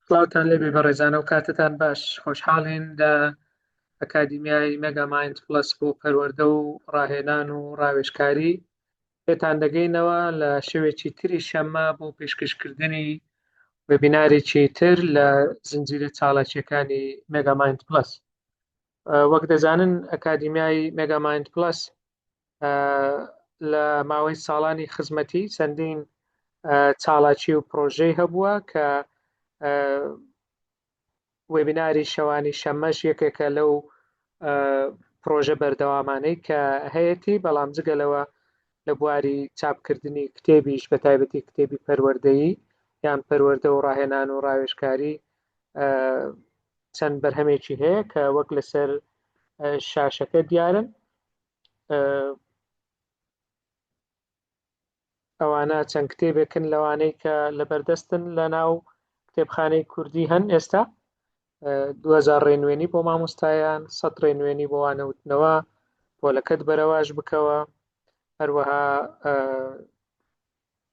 سڵاوتان لێبێ بەڕێزانە و کاتتان باش. خۆشحاڵین لە ئەکادیمیای مێگامایند پلەس بۆ پەروەردە و ڕاهێنان و ڕاوێژکاری پێتان دەگەینەوە لە شەوێکی تری شەممە بۆ پێشکەشکردنی وێبینارێکی تر لە زنجیرە چالاکیەکانی مێگامایند پلەس. وەک دەزانن ئەکادیمیای مێگامایند پلەس لە ماوەی ساڵانی خزمەتی چەندین چالاکی و پرۆژەی هەبووە کە وێبیناری شەوانی شەممەش یەکێکە لەو پرۆژە بەردەوامانەی کە هەیەی، بەڵام جگەلەوە لە بواری چاپکردنی کتێبیش بە تایبەتی کتێبی پەروەردەیی یان پەروەردە و ڕاهێنان و ڕاوێژکاری چەند بەرهەمێکی هەیە کە وەک لەسەر شاشەکە دیارن. ئەوانە چەند کتێبێکن لەوانەی کە لەبەردەستن لە ناو کتێبخانەی کوردی هەن ئێستا. 2000 ڕێنوێنی بۆ مامۆستایان، 100 ڕێنوێنی بۆ وانەوتنەوە، پۆلەکەت بەرەواش بکەوە، هەروەها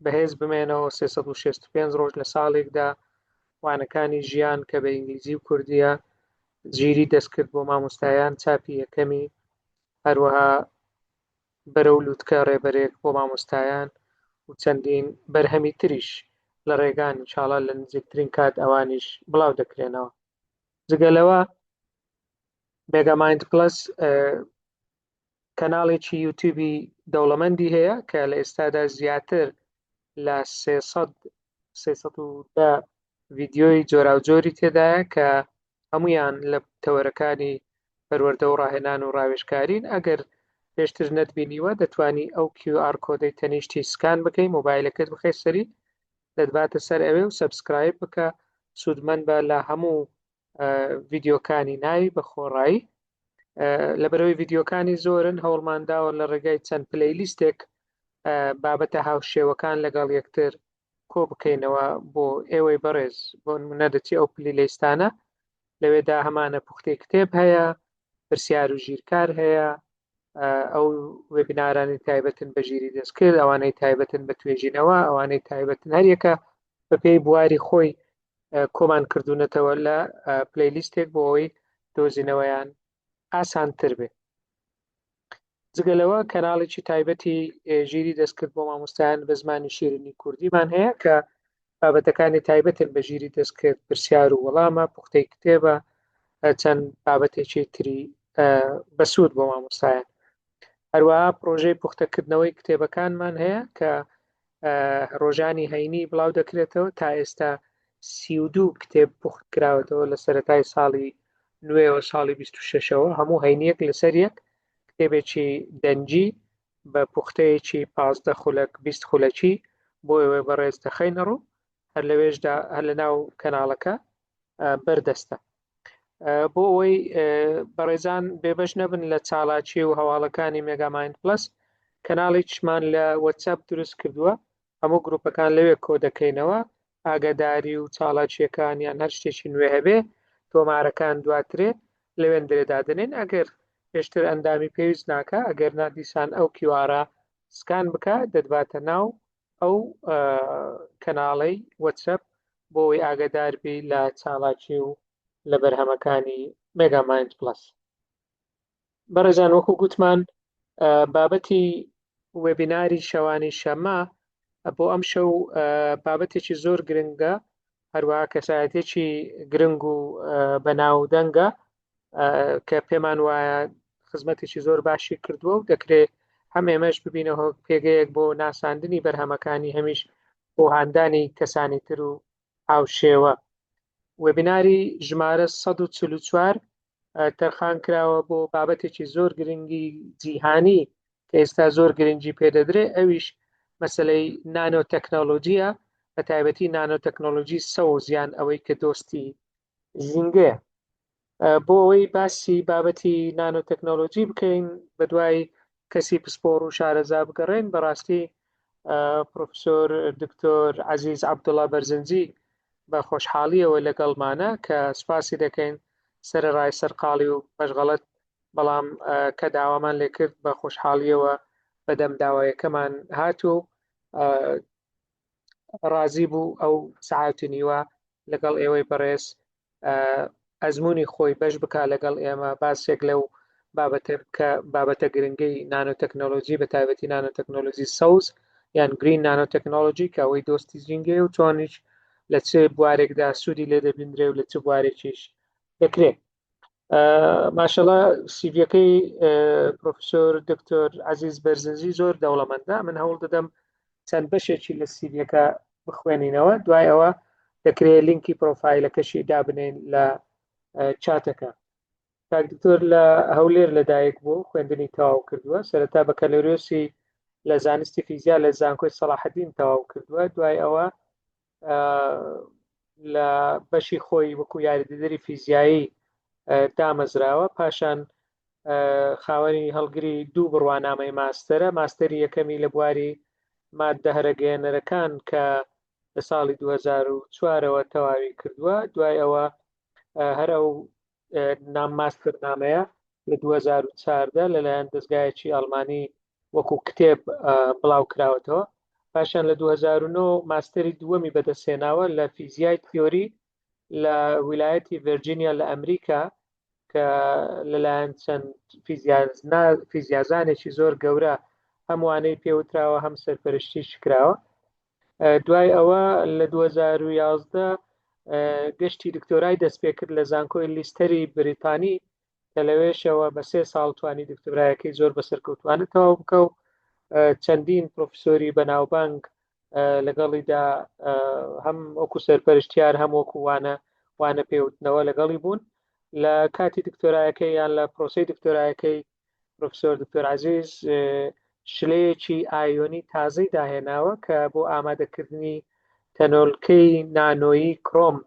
بەهێز بمێنەوە 365 ڕۆژ لە ساڵێکدا وانەکانی ژیان کە بە ئینگلیزی و کوردیە گیری دەستکرد بۆ مامۆستایان چاپی یەکەمی، هەروەها بەرەو لووتکە ڕێبەرێک بۆ مامۆستایان و چەندین بەرهەمی تریش لە ڕێگان ئینشاڵڵا لە نزیکترین کات ئەوانیش بڵاو دەکرێنەوە. جگەلەوە مێگامایند پلەس کەناڵێکی یوتیوبی دەوڵەمەندی هەیە کە لە ئێستادا زیاتر لە 310 ڤیدیۆی جۆراوجۆری تێدایە کە هەمویان لە تەوەرەکانی پەروەردە و ڕاهێنان و ڕاوێژکارین. ئەگەر پێشتر نەتبینیوە دەتوانی ئەو QR کۆدەی تەنیشتی سکان بکەی، مۆبایلەکەت بخەی سەری، دەتباتە سەر ئەوێ و سەبسکرایب بکە، سوودمەند بە لە هەموو ڤیدیۆکانی ناوی بە خۆڕایی. لەبەرەوەی ڤیدیۆکانی زۆرن هەوڵمانداوە لە ڕێگای چەند پلەیلیستێک بابەتە هاوشێوەکان لەگەڵ یەکتر کۆ بکەینەوە بۆ ئێوەی بەڕێز. بۆ نمونە دەچی ئەو پلەیلیستانە لەوێدا هەمانە پوختەی کتێب هەیە، پرسیار و ژیرکار هەیە، ئەو وێبینارانی تایبەتن بە ژیری دەستکرد، ئەوانەی تایبەتن بە توێژینەوە، ئەوانەی تایبەتن هەریەکە بە پێی بواری خۆی کۆمان کردوونەتەوە لە پلەیلیستێک بۆ ئەوەی دۆزینەوەیان ئاسانتر بێ. جگەلەوە کەناڵێکی تایبەتی ژیری دەستکرد بۆ مامۆستایان بە زمانی شیرینی کوردیمان هەیە کە بابەتەکانی تایبەتن بە ژیری دەستکرد، پرسیار و وەڵامە، پوختەی کتێبە، چەند بابەتێکی تری بەسوود بۆ مامۆستایان. هەروەها پرۆژەی پوختەکردنەوەی کتێبەکانمان هەیە کە ڕۆژانی هەینی بڵاو دەکرێتەوە. تا ئێستا 32 کتێب پوخت کراوەتەوە لە سەرەتای ساڵی نوێەوە، ساڵی 26ەوە، هەموو هەینیەک لەسەر یەک کتێبێکی دەنجی بە پوختەیەکی 15 خولەک 20 خولەکی بۆ ئێوە بەڕێز دەخەینە ڕوو، هەر لەوێشدا هەر لە ناو کەناڵەکە بەردەستە. بۆ ئەوەی بەڕێزان بێبەش نەبن لە چالاکی و هەواڵەکانی مێگامایند پلەس، کەناڵێکیشمان لە وەتسەپ دروست کردووە، هەموو گروپەکان لەوێ کۆ دەکەینەوە، ئاگاداری و چالاکیەکان یان هەر شتێکی نوێ هەبێ تۆمارەکان دواترێ لەوێن درێدادنێن. ئەگەر پێشتر ئەندامی پێویست ناکە، ئەگەر نادیسان ئەو کیوارە سکان بکە، دەدباتە ناو ئەو کەناڵەی وەتسەپ بۆ ئەوەی ئاگاداربی لە چالاکی و لە بەرهەمەکانی مێگامایند پلەس. بەڕێزان وەکو گوتمان بابەتی وێبیناری شەوانی شەممە بۆ ئەم شەو بابەتێکی زۆر گرنگە، هەروەها کەسایەتێکی گرنگ و بەناودەنگە کە پێمان وایە خزمەتێکی زۆر باشی کردووە و دەکرێت هەم ئێمەش ببینەوە پێگەیەک بۆ ناساندنی بەرهەمەکانی هەمیش بۆ هاندانی کەسانی تر و هاوشێوە. وێبیناری ژمارە 144 تەرخان کراوە بۆ بابەتێکی زۆر گرنگی جیهانی کە ئێستا زۆر گرنگی پێدەدرێ، ئەویش مەسەلەی نانۆ تەکنۆلۆجیە، بە تایبەتی نانۆ تەکنۆلۆجی سەوز یان ئەوەی کە دۆستی ژینگەیە. بۆ ئەوەی باسی بابەتی نانۆ تەکنۆلۆجی بکەین، بە دوای کەسی پسپۆڕ و شارەزا بگەڕێن، بەڕاستی پرۆفسۆر دکتۆر عەزیز عەبدوڵڵا بەرزنجی بە خۆشحاڵیەوە لەگەڵمانە کە سوپاسی دەکەین سەرەڕای سەرقاڵی و بەشغەڵەت، بەڵام کە داوامان لێ کرد بە خۆشحاڵیەوە بەدەم داوایەکەمان هاتووە و ڕازی بوو ئەو سەعاتی نیوە لەگەڵ ئێوەی بەڕێز ئەزمموی خۆی بەش بکات لەگەڵ ئێمە باسێک لەو بابەتە گرنگەی نانۆتەکنۆلۆژی بە تایبەتی نانۆتەکنۆلۆژی سەوز یان گرین نانۆتەکنۆلۆژی کە ئەوەی دۆستی جینگێ و چۆنیش لە چ بوارێکدا سوودی لێ دەبیندرێ و لە چ بوارێکیش دەکرێت. ماشەڵا سیڤەکەی پرۆفسۆر دکتۆر عەزیز بەرزنجی زۆر دەوڵەمەندە. من هەوڵ دەدەم چەند بەشێکی لە سیڤەکە بخوێنینەوە، دوای ئەوە دەکرێت لینکی پرۆفایلەکەشی دابنێن لە چاتەکە. کاک دکتۆر لە هەولێر لەدایک بوو، خوێندنی تەواو کردووە، سەرەتا بەکەلۆریۆسی لە زانستی فیزیا لە زانکۆی سەلاحەدین تەواو کردووە، دوای ئەوە لە بەشی خۆی وەکو یاریدەدەری فیزیایی دامەزراوە، پاشان خاوەنی هەڵگری دوو بڕوانامەی ماستەرە، ماستەری یەکەمی لە بواری ماددە هەرەگەیەنەرەکان کە لە ساڵی 2004ەوە تەواوی کردووە، دوای ئەوە هەر ئەو نام ماسترنامەیە لە 2014 لەلایەن دەستگایەکی ئەڵمانی وەکو کتێب بڵاو کراوەتەوە، پاشان لە 2009 ماستەری دووەمی بەدەستهێناوە لە فیزیای تیۆری لە ویلایەتی ڤێرجینیا لە ئەمریکا کە لەلایەن چەند فیزیازانێکی زۆر گەورە هەموانەی پێوتراوە هەم سەرپەرشتیش کراوە. دوای ئەوە لە 2011 گەشتی دکتۆرای دەست پێ کرد لە زانکۆی لیستەری بریتانی کە لەوێشەوە بە 3 ساڵ توانی دکتۆرایەکەی زۆر بەسەرکەوتوانە تەواو بکە و چەندین پرۆفسۆری بەناوبانگ لەگەڵیدا هەم وەکو سەرپەرشتیار هەم وەکو وانە پێوتنەوە لەگەڵی بوون. لە کاتی دکتۆرایەکەی یان لە پرۆسەی دکتۆرایەکەی پرۆفسۆر دکتۆر عەزیز شلەیەکی ئایۆنی تازەی داهێناوە کە بۆ ئامادەکردنی تەنۆلکەی نانۆیی کرۆم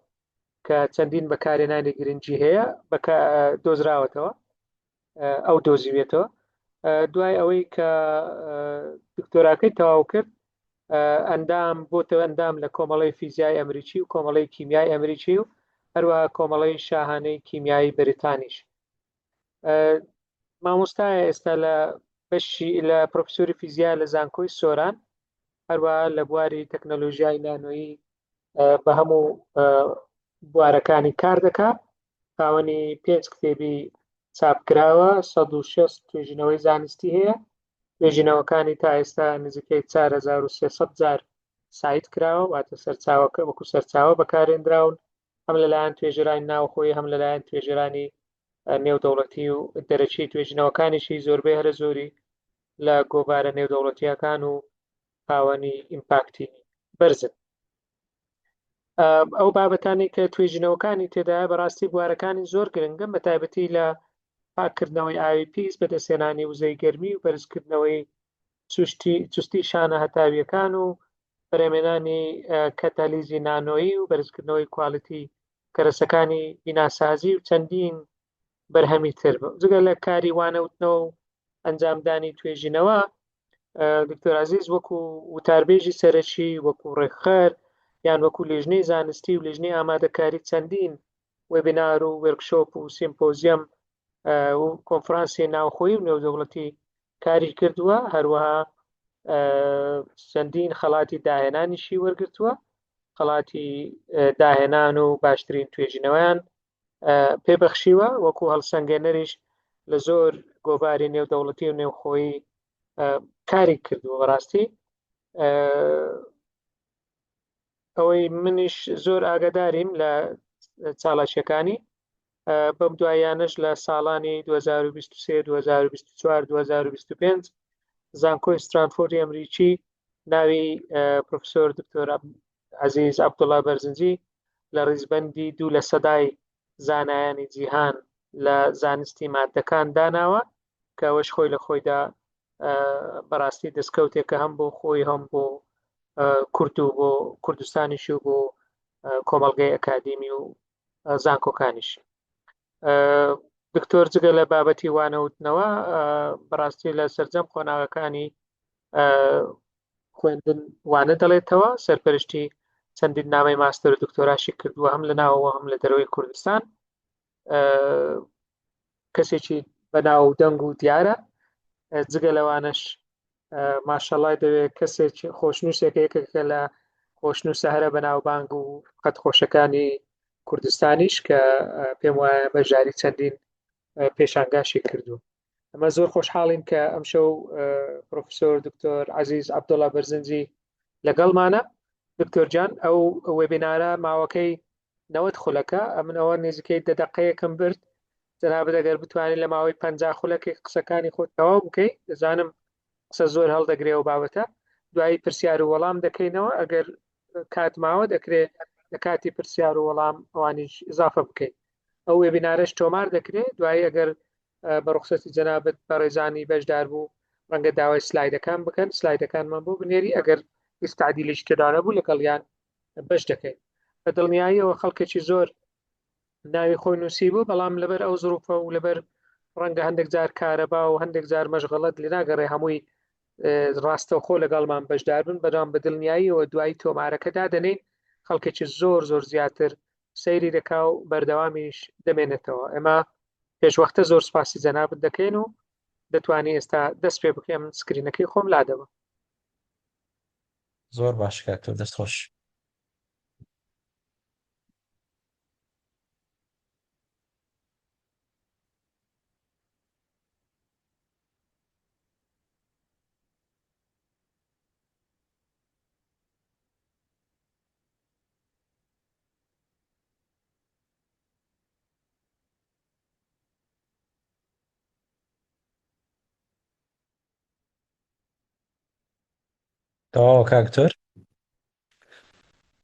کە چەندین بەکارهێنانی گرنگی هەیە دۆزراوەتەوە، ئەو دۆزیوێتەوە. دوای ئەوەی کە دکتۆراکەی تەواو کرد بۆتەوە ئەندام لە کۆمەڵی فیزیای ئەمریکی و کۆمەڵی کیمیای ئەمریکی و هەروەها کۆمەڵی شاهانەی کیمیایی بریتانیش. مامۆستایە ئێستا لە پرۆفسۆری فیزیا لە زانکۆی سۆران، هەروەها لە بواری تەکنۆلۆژیای نانۆیی بە هەموو بوارەکانی کار دەکات. خاوەنی 5 کتێبی چاپکراوە، 160 توێژینەوەی زانستی هەیە، توێژینەوەکانی تا ئێستا نزیکەی 4300 جار سایت کراوە، واتە سەرچاوەکە وەکو سەرچاوە بەکارهێنراون، هەم لەلایەن توێژەرانی ناوخۆی هەم لەلایەن توێژەرانی نێودەوڵەتی و دەرەچی توێژینەوەکانیشی زۆربەی هەرە زۆری لە گۆبارە نێودەوڵەتیەکان و خاوەنی ئیمپاکتی بەرزن. ئەو بابەتانی کە توێژینەوەکانی تێدایە بەڕاستی بوارەکانی زۆر گرنگن، بە تایبەتی لە پاکردنەوەی ئاوی پیس، بەدەستهێنانی وزەی گەرمی و بەرزکردنەوەی چستی شانە هەتاویەکان و بەرهەمهێنانی کەتالیزی نانۆیی و بەرزکردنەوەی کواڵیتی کەرەسەکانی بیناسازی و چەندین بەرهەمی تر. جگە لە کاری وانەوتنەوە و ئەنجامدانی توێژینەوە، دکتۆر عەزیز وەکو وتاربێژی سەرەکی، وەکو ڕێکخەر یان وەکو لێژنەی زانستی و لێژنەی ئامادەکاری چەندین وێبینار و وێرکشۆپ و سیمپۆزیەم و کۆنفرانسی ناوخۆیی و نێودەوڵەتی کاری کردووە، هەروەها چەندین خەڵاتی داهێنانیشی وەرگرتووە، خەڵاتی داهێنان و باشترین توێژینەوەیان پێبەخشیوە، وەکو هەڵسەنگێنەریش لە زۆر گۆباری نێودەوڵەتی و نێوخۆیی کاری کردووە. بەڕاستی ئەوەی منیش زۆر ئاگاداریم لە چاڵەشیەکانی، بەم دوایانش لە ساڵانی 2023 2024 2025 زانکۆی سترانفۆردی ئەمریکی ناوی پرۆفسۆر دکتۆر عەزیز عەبدوڵڵا بەرزنجی لە ڕیزبەندی 2% زانایانی جیهان لە زانستی ماددەکان داناوە کە ئەوەش خۆی لە خۆیدا بەڕاستی دەستکەوتێکە هەم بۆ خۆی هەم بۆ کورد و بۆ کوردستانیش و بۆ کۆمەڵگەی ئەکادیمی و زانکۆکانیش. دکتۆر جگە لە بابەتی وانەوتنەوە بەڕاستی لە سەرجەم خۆناغەکانی خوێندن وانە دەڵێتەوە، سەرپەرشتی چەندین نامەی ماستەر و دکتۆراشی کردووە هەم لە ناوەوە هەم لە دەرەوەی کوردستان. کەسێکی بەناو دەنگ و دیارە، جگە لەوانش ماشەڵڵای دەوێت کەسێکی خۆشنووسێکە، یەکێکە لە خۆشن و سەهرە بەناوبانگ و قەتخۆشەکانی کوردستانیش کە پێم وایە بەژاری چەندین پێشانگاشی کردو. ئەمە زۆر خۆشحاڵین کە ئەم شەو پرۆفسۆر دکتۆر عەزیز عەبدوڵڵا بەرزنجی لەگەڵمانە. دکتۆر جان ئەو وێبینارە ماوەکەی 90 خولەکە ئەمنەوە نزیکەی 10 دقەیەکم برد. جەنابەت ئەگەر بتوانین لە ماوەی 50 خولەکێک قسەکانی خۆت تەواو بکەیت، دەزانم قسە زۆر هەڵدەگرێ و بابەتە دوایی پرسیار و وەڵام دەکەینەوە. ئەگەر کات ماوە دەکرێت لە کاتی پرسیار و وەڵام ئەوانیش ئیزافە بکەیت. ئەو وێبینارەش تۆمار دەکرێت، دوایی ئەگەر بە ڕوخسەتی جەنابەت بە ڕێزانی بەشدار بوو ڕەنگە داوای سلایدەکان بکەن، سلایدەکانمان بۆ بنێری، ئەگەر هیچ تعدیلیش تێدا نەبوو لەگەڵیان بەش دەکەین. بە دڵنیاییەوە خەڵکێکی زۆر ناوی خۆی نووسی بوو، بەڵام لەبەر ئەو زروفە و لەبەر ڕەنگە هەندێک جار کارەبا و هەندێک جار مەشغەڵەت لێ ناگەڕێ هەمووی ڕاستەوخۆ لەگەڵمان بەشدار بن. بەدام بە دڵنیاییەوە دوایی تۆمارەکەدا دەنێن خەڵکێکی زۆر زۆر زیاتر سەیری دەکا و بەردەوامیش دەمێنێتەوە. ئێمە پێشوەختە زۆر سپاسی جەنابەت دەکەین و دەتوانێت ئێستا دەست پێ بکەم سکرینەکەی خۆم لادەوە. زۆر باش کاکتۆر، دەستخۆش. تەواوە کاکتۆر.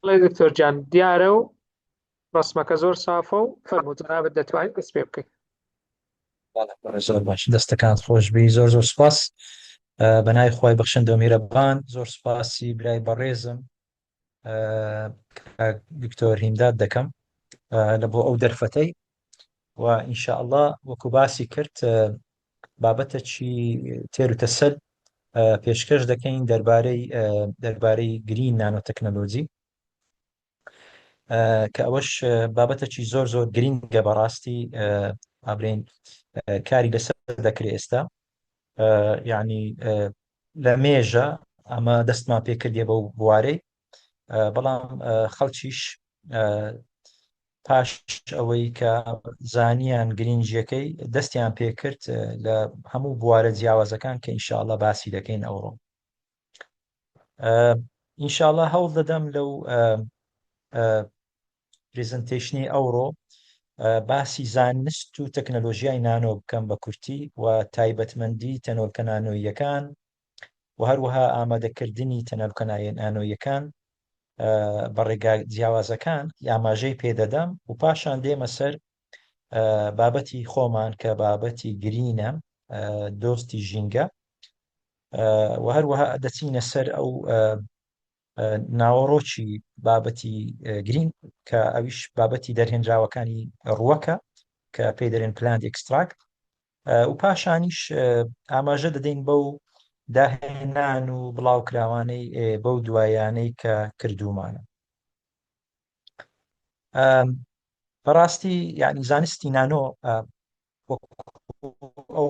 بڵێ دکتۆر جان دیارە و ڕسمەکە زۆر سافە و فەرموو جەنابەت دەتوانین دەست پێ بکەین. زۆر باش، دەستەکان خۆش بی. زۆر زۆر سپاس بەناوی خوای بەخشندە و میهرەبان. زۆر سپاسی برای بەڕێزم دکتۆر هیمداد دەکەم لە بۆ ئەو دەرفەتەی و ئینشاءالله وەکو باسی کرد بابەتێکی تێر و تەسەل پێشکەش دەکەین دەربارەی گرین نانۆتەکنەلۆجی کە ئەوەش بابەتێکی زۆر زۆر گرینگە بەڕاستی. ئابرین کاری لەسەر دەکرێت ئێستا، یعنی لە مێژە ئەمە دەستمان پێکردێ بەو بوارەی، بەڵام خەڵکیش پاش ئەوەی کە زانیان گرنگیەکەی دەستیان پێکرد لە هەموو بوارە جیاوازەکان کە ئینشاءالله باسی دەکەین ئەوڕۆ. ئینشاءالله هەوڵ دەدەم لەو پرێزنتێشنی ئەوڕۆ باسی زانست و تەکنەلۆژیای نانۆ بکەم بە کورتی و تایبەتمەندی تەنۆرکە نانۆییەکان و هەروەها ئامادەکردنی تەنۆرکە نانۆییەکان بە ڕێگا جیاوازەکان ئاماژەی پێدەدەم و پاشان دێمە سەر بابەتی خۆمان کە بابەتی گرینە، دۆستی ژینگە، و هەروەها دەچینە سەر ئەو ناوەڕۆکی بابەتی گرین کە ئەویش بابەتی دەرهێنراوەکانی ڕووەکە کە پێی دەرێن پلاند ئێکستراکت، و پاشانیش ئاماژە دەدەین بەو داهێنان و بڵاوکراوانەی بەو دوایانەی کە کردومانە. بەڕاستی یعنی زانستی نانۆ ئەو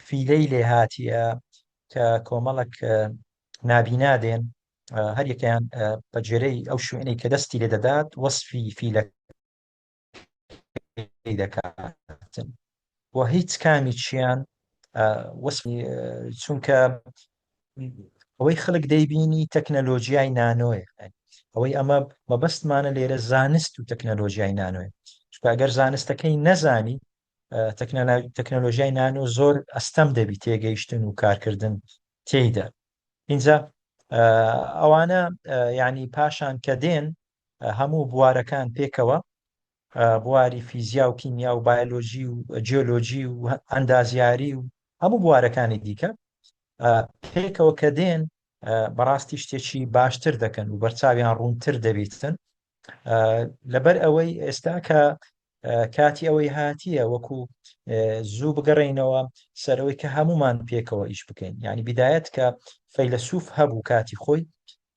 فیلەی لێ هاتیە کە کۆمەڵک نابینادێن هەر یەکەیان بە جێرەی ئەو شوێنەی کە دەستی لێ دەدات وەسفی فیلەکەی دەکاتن و هیچ کامیچیان وەسفی، چونکە ئەوەی خەڵک دەیبینی تەکنەلۆژیای نانۆیە، ئەوەی ئەمە مەبەستمانە لێرە زانست و تەکنەلۆژیای نانۆیە. چونکە ئەگەر زانستەکەی نەزانی تەکنەلۆژیای نانۆ زۆر ئەستەم دەبی تێگەیشتن و کارکردن تێیدا. اینجا ئەوانە یعنی پاشان کە دێن هەموو بوارەکان پێکەوە، بواری فیزیا و کیمیا و بایۆلۆژی و جیۆلۆژی و ئەندازیاری و هەموو بوارەکانی دیکە پێکەوە کە دێن بەڕاستی شتێکی باشتر دەکەن و بەرچاویان ڕوونتر دەبێتن. لەبەر ئەوەی ئێستا کە کاتی ئەوەی هاتیە وەکو زوو بگەڕێینەوە سەرەوەی کە هەمومان پێکەوە ئیش بکەین. یعنی بیدایەت کە فەیلسوف هەبوو کاتی خۆی،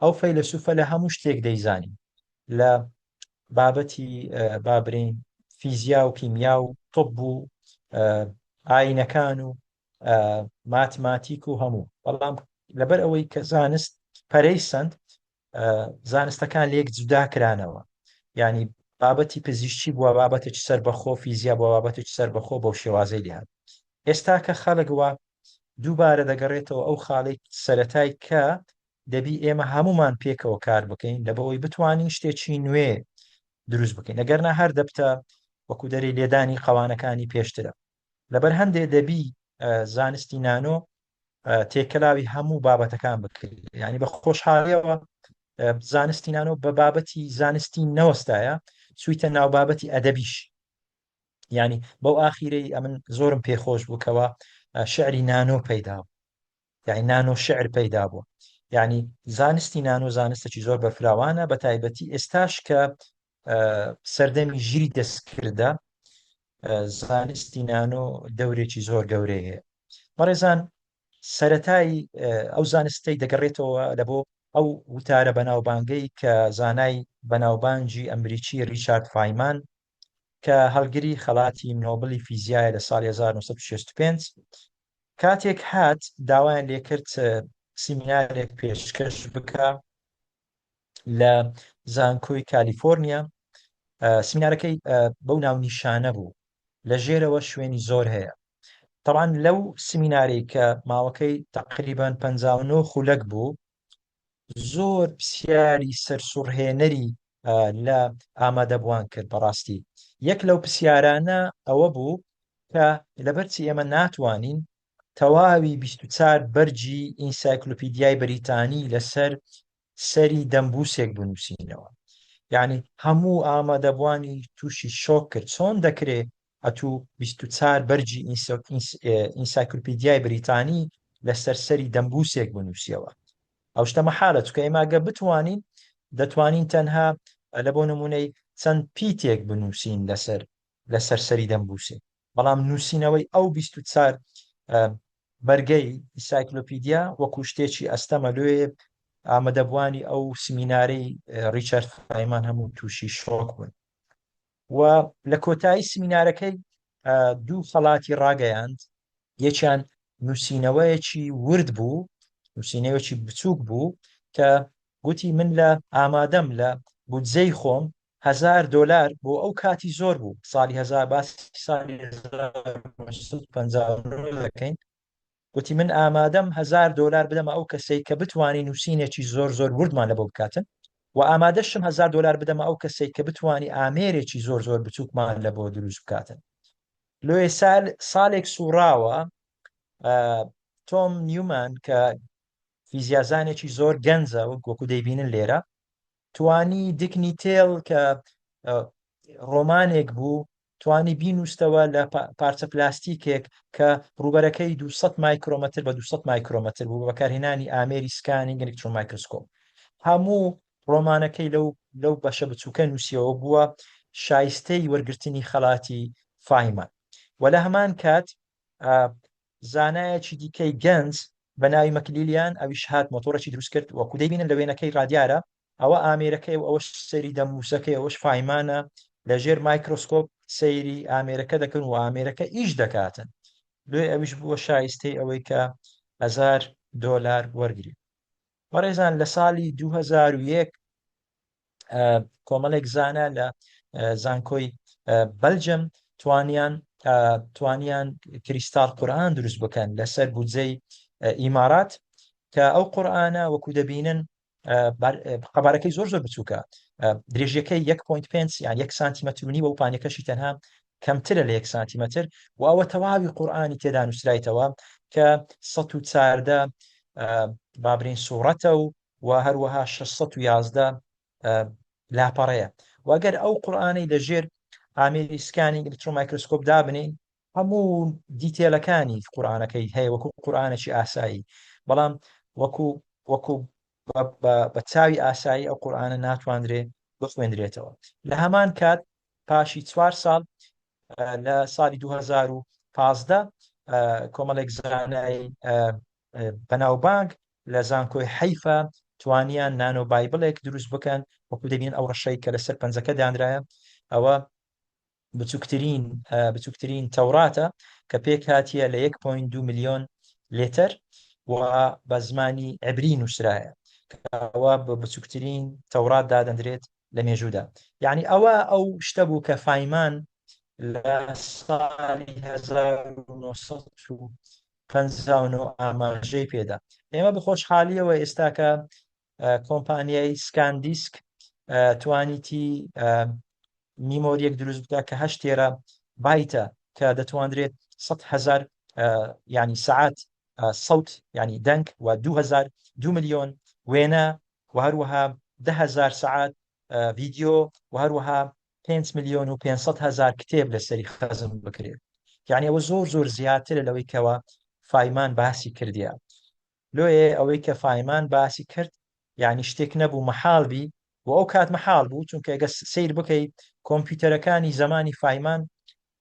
ئەو فەیلسوفە لە هەموو شتێک دەیزانی، لە بابەتی بابرین فیزیا و کیمیا و طب و ئاینەکان و ماتماتیک و هەموو، بەڵام لەبەر ئەوەی کە زانست پەرەی سند زانستەکان لێک جودا کرانەوە، ینی بابەتی پزیشکی بووە بابەتێکی سەربەخۆ، فیزیا بووە بابەتێکی سەربەخۆ بەو شێوازەی لێهات. ئێستا کە خەڵکوە دووبارە دەگەڕێتەوە ئەو خاڵی سەتای کە دەبی ئێمە هەمومان پێکەوە کار بکەین لەبەوەی بتوانین شتێکی نوێ دروست بکەین، ئەگەرنا هەر دەبتە وەکو دەری لێدانی قەوانەکانی پێشترە. لەبەر هەندێ دەبی زانستی نانۆ تێکەلاوی هەموو بابەتەکان بکرێت، ینی بە خۆشحاڵیەوە زانستی نانۆ بە بابەتی زانستی نەوەستایە چوویتە ناو بابەتی ئەدەبیش، ینی بەو ئاخیرەی ئەمن زۆرم پێخۆش بووکەوە شعری نانۆ پەیدا بوو، یعنی نانۆ شعر پەیدا بووە، یعنی زانستی نانۆ زانستێکی زۆر بەفراوانە، بە تایبەتی ئێستاش کە سەردەمی ژیری دەستکردە زانستی نانۆ دەورێکی زۆر گەورەی هەیە. بەڕێزان سەتایی ئەو زانستەی دەگەڕێتەوە لە بۆ ئەو وتارە بەناوبانگەی کە زانای بەناوبانجی ئەمریکی ریچارد فایمان کە هەڵگری خەڵاتی نۆبلی فیزیایە لە ساڵی 1965 کاتێک هات داوایان لێکرد سیمینارێک پێشکەش بکە لە زانکۆی کالیفۆرنیا. سیمینارەکەی بەو ناونیشانە بوو، لە ژێرەوە شوێنی زۆر هەیە. طبعاً لەو سیمینارەی کە ماوەکەی تقریبان 59 خولەک بوو، زۆر پرسیاری سەرسوڕهێنەری لە ئامادەبوان کرد. بەڕاستی یەک لەو پرسیارانە ئەوە بوو کە لەبەرچی ئێمە ناتوانین تەواوی 24 بەرجی ئینسایکلۆپیدیای بەریتانی لەسەر سەری دەمبوسێک بنووسینەوە، یعنی هەموو ئامادەبوانی تووشی شۆک کرد چۆن دەکرێت ئەتوو 24 بەرجی ئینسایکلۆپیدیای بریتانی لەسەر سەری دەمبوسێک بنووسیەوە. ئەو شتە مەحالە، چکە ئێماگە بتوانین دەتوانین تەنها لە بۆ نمونەی چەند پیتێک بنووسین لەسەر سەری دەمبوسێک، بەڵام نووسینەوەی ئەو 24 بەرگەی ئینسایکلۆپیدیا وەکو شتێکی ئەستەمە لێ ئامادەبوانی ئەو سیمینارەی ریچارد فایمان هەموو تووشی شۆک بوون. و لە کۆتایی سیمینارەکەی دوو خەڵاتی ڕاگەیاند، یەکیان نووسینەوەیەکی ورد بوو، نووسینەوەکی بچووک بوو کە گوتی من لە ئامادەم لە بودجەی خۆم $1000 بۆ ئەو کاتی زۆر بوو، ساڵی 1950 دەکەین، گوتی من ئامادەم $1000 بدەمە ئەو کەسەی کە بتوانین نووسینێکی زۆر زۆر وردمان لە بۆ بکاتن، و ئامادەشم $1000 بدەمە ئەو کەسەی کە بتوانی ئامێرێکی زۆر زۆر بچووکمان لە بۆ دروست بکاتن. لۆی ساڵێک سوڕاوە تۆم نیومان کە فیزیازانێکی زۆر گەنجە وەکو دەیبینن لێرە، توانی دیکنی تێڵ کە ڕۆمانێک بوو توانی بینوستەوە لە پارچە پلاستیکێک کە ڕوبەرەکەی 200 مایکرۆمەتر بە 200 مایکرۆمەتر بوو بەکارهێنانی ئامێری سکانینگ ئەلێکترۆن مایکرۆسکۆپ. هەموو ڕۆمانەکەی لەو بەشە بچووکە نووسیەوە بووە شایستەی وەرگرتنی خەڵاتی فایمان. و لە هەمان کات زانایەکی دیکەی گەنج بە ناوی مەکلیلیان ئەویش هات مۆتۆرەی دروست کرد، وەکو دەیبینن لە وێنەکەی ڕادیارە ئەوە ئامێرەکەی و ئەوەش سەری دەموسەکەی ئەوەش فایمانە، لە ژێر مایکرۆسکۆپ سەیری ئامێرەکە دەکەن و ئامێرەکە ئیش دەکاتن. دوێ ئەویش بووە شایستەی ئەوەی کە $1000 وەرگری. بەڕێزان لە ساڵی 2001 کۆمەڵێک زانە لە زانکۆی بەلجەم توانیان کریستال قورئان دروست بکەن لەسەر بودجەی ئیمارات، کە ئەو قورئانە وەکو دەبینن قەبارەکەی زۆر زۆر بچووکە، درێژیەکەی 1.5 یان 1 سانتیمەتر و نیوە و پانیەکەشی تەنها کەمترە لە 1 سانتیمەتر، و ئەوە تەواوی قورئانی تێدا نووسرایتەوە کە 114 بابرین سوورەتە و هەروەها 611 لاپەڕەیە. وەگەر ئەو قورئانەی لەژێر ئامێری سکانینگ ئەلێکترۆن مایکرۆسکۆپ دابنین هەموو دیتێلەکانی قورئانەکەی هەیە وەکو قورئانێکی ئاسایی، بەڵام وەکو بە چاوی ئاسایی ئەو قورئانە ناتواندرێ بخوێندرێتەوە. لە هەمان کات پاشی 4 ساڵ لە ساڵی 2015 کۆمەڵێک زانای بەناوبانگ لە زانکۆی حەیفە توانیان نانۆ بایبڵێک دروست بکەن، وەکو دەبین ئەو ڕەشەی کە لەسەر پەنجەکە دانرایە ئەوە بچووکترین تەوراتە کە پێک هاتیە لە 1.2 ملیۆن لێتر و بە زمانی عبری نووسرایە. ئەوە بە بچووکترین تەورات دادەنرێت لە مێژوودا. یعنی ئەوە ئەو شتە بوو کە فایمان لە ساڵی 1950 ئاماژەی پێدا. ئێمە بخۆشحالیەوە ئێستا کە کۆمپانیای سکاندیسک توانیتی میمۆریەک دروست بکە کە 8 تێرە بایتە کە دەتوانرێت 100,000 ینی سعات سەوت ینی دەنگ و 2 ملیۆن وێنە و هەروەها 10,000 سعات ڤیددیۆ و هەروەها 5 ملیۆن و 500,000 کتێب لەسەری خەزم بکرێت. یعنی ئەوە زۆر زیاترە لەوەی کەەوە فایمان باسی کردیە. لۆیە ئەوەی کە فایمان باسی کرد یعنی شتێک نەبوو مەحاڵبی و ئەو کات مەحاڵ بوو، چونکە ئەگە سیر بکەیت کۆمپیوتەرەکانی زمانی فایمان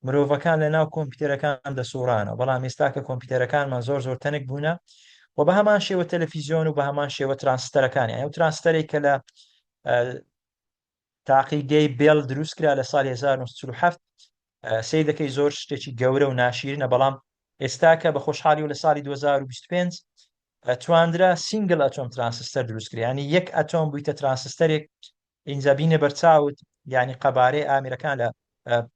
مرۆڤەکان لە ناو کۆمپیوتەرەکان دەسوڕانە، بەڵام ئێستا کە کۆمپیوتەرەکانمان زۆر تەنک بوونە و بە هەمان شێوە تەلەڤیزیۆن و بە هەمان شێوە ترانسستەرەکانی ئەو ترانسستەرێک کە لە تاقیگەی بێڵ دروستکرا لە ساڵی 1947 سەی دەکەی زۆر شتێکی گەورە و ناشیرنە، بەڵام ئێستا کە بە خۆشحالی و لە ساڵی 2025 توانرا سینگل ئەتۆم ترانسستەر دروستکرا، ینی یەک ئەتۆم بوویتە ترانسستەرێک ئینجا بینە بەرچاوت، یعنی قەبارەی ئامێرەکان لە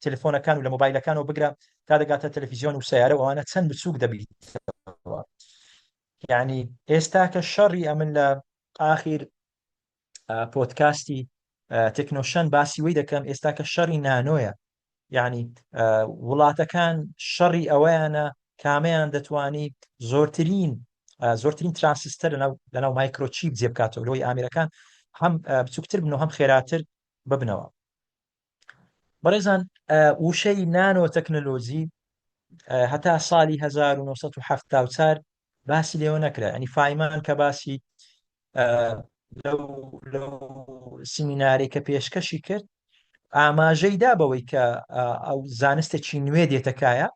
تەلەفۆنەکان و لە مۆبایلەکانەوە بگرە تا دەگاتە تەلەڤیزیۆن و سەیارە ئەوانە چەند بچووک دەبیت. یعنی ئێستا کە شەڕی ئەمن لە ئاخیر پۆدکاستی تەکنۆشەن باسی وەی دەکەم، ئێستا کە شەڕی نانۆیە، یعنی وڵاتەکان شەڕی ئەوەیانە کامیان دەتوانیت زۆرترین ترانسستەر لەناو مایکرۆچیپ جێ بکاتەوە لەوەی ئامێرەکان هەم بچووکتر بن و هەم خێراتر ببنەوە. بەڕێزان وشەی نانۆ تەکنەلۆژی هەتا ساڵی 1970 باسی لێوە نەکرا، ینی فایمان کە باسی لەو سیمیناری کە پێشکەشی کرد ئاماژەی دا بەوەی کە ئەو زانستێکی نوێ دێتەکایە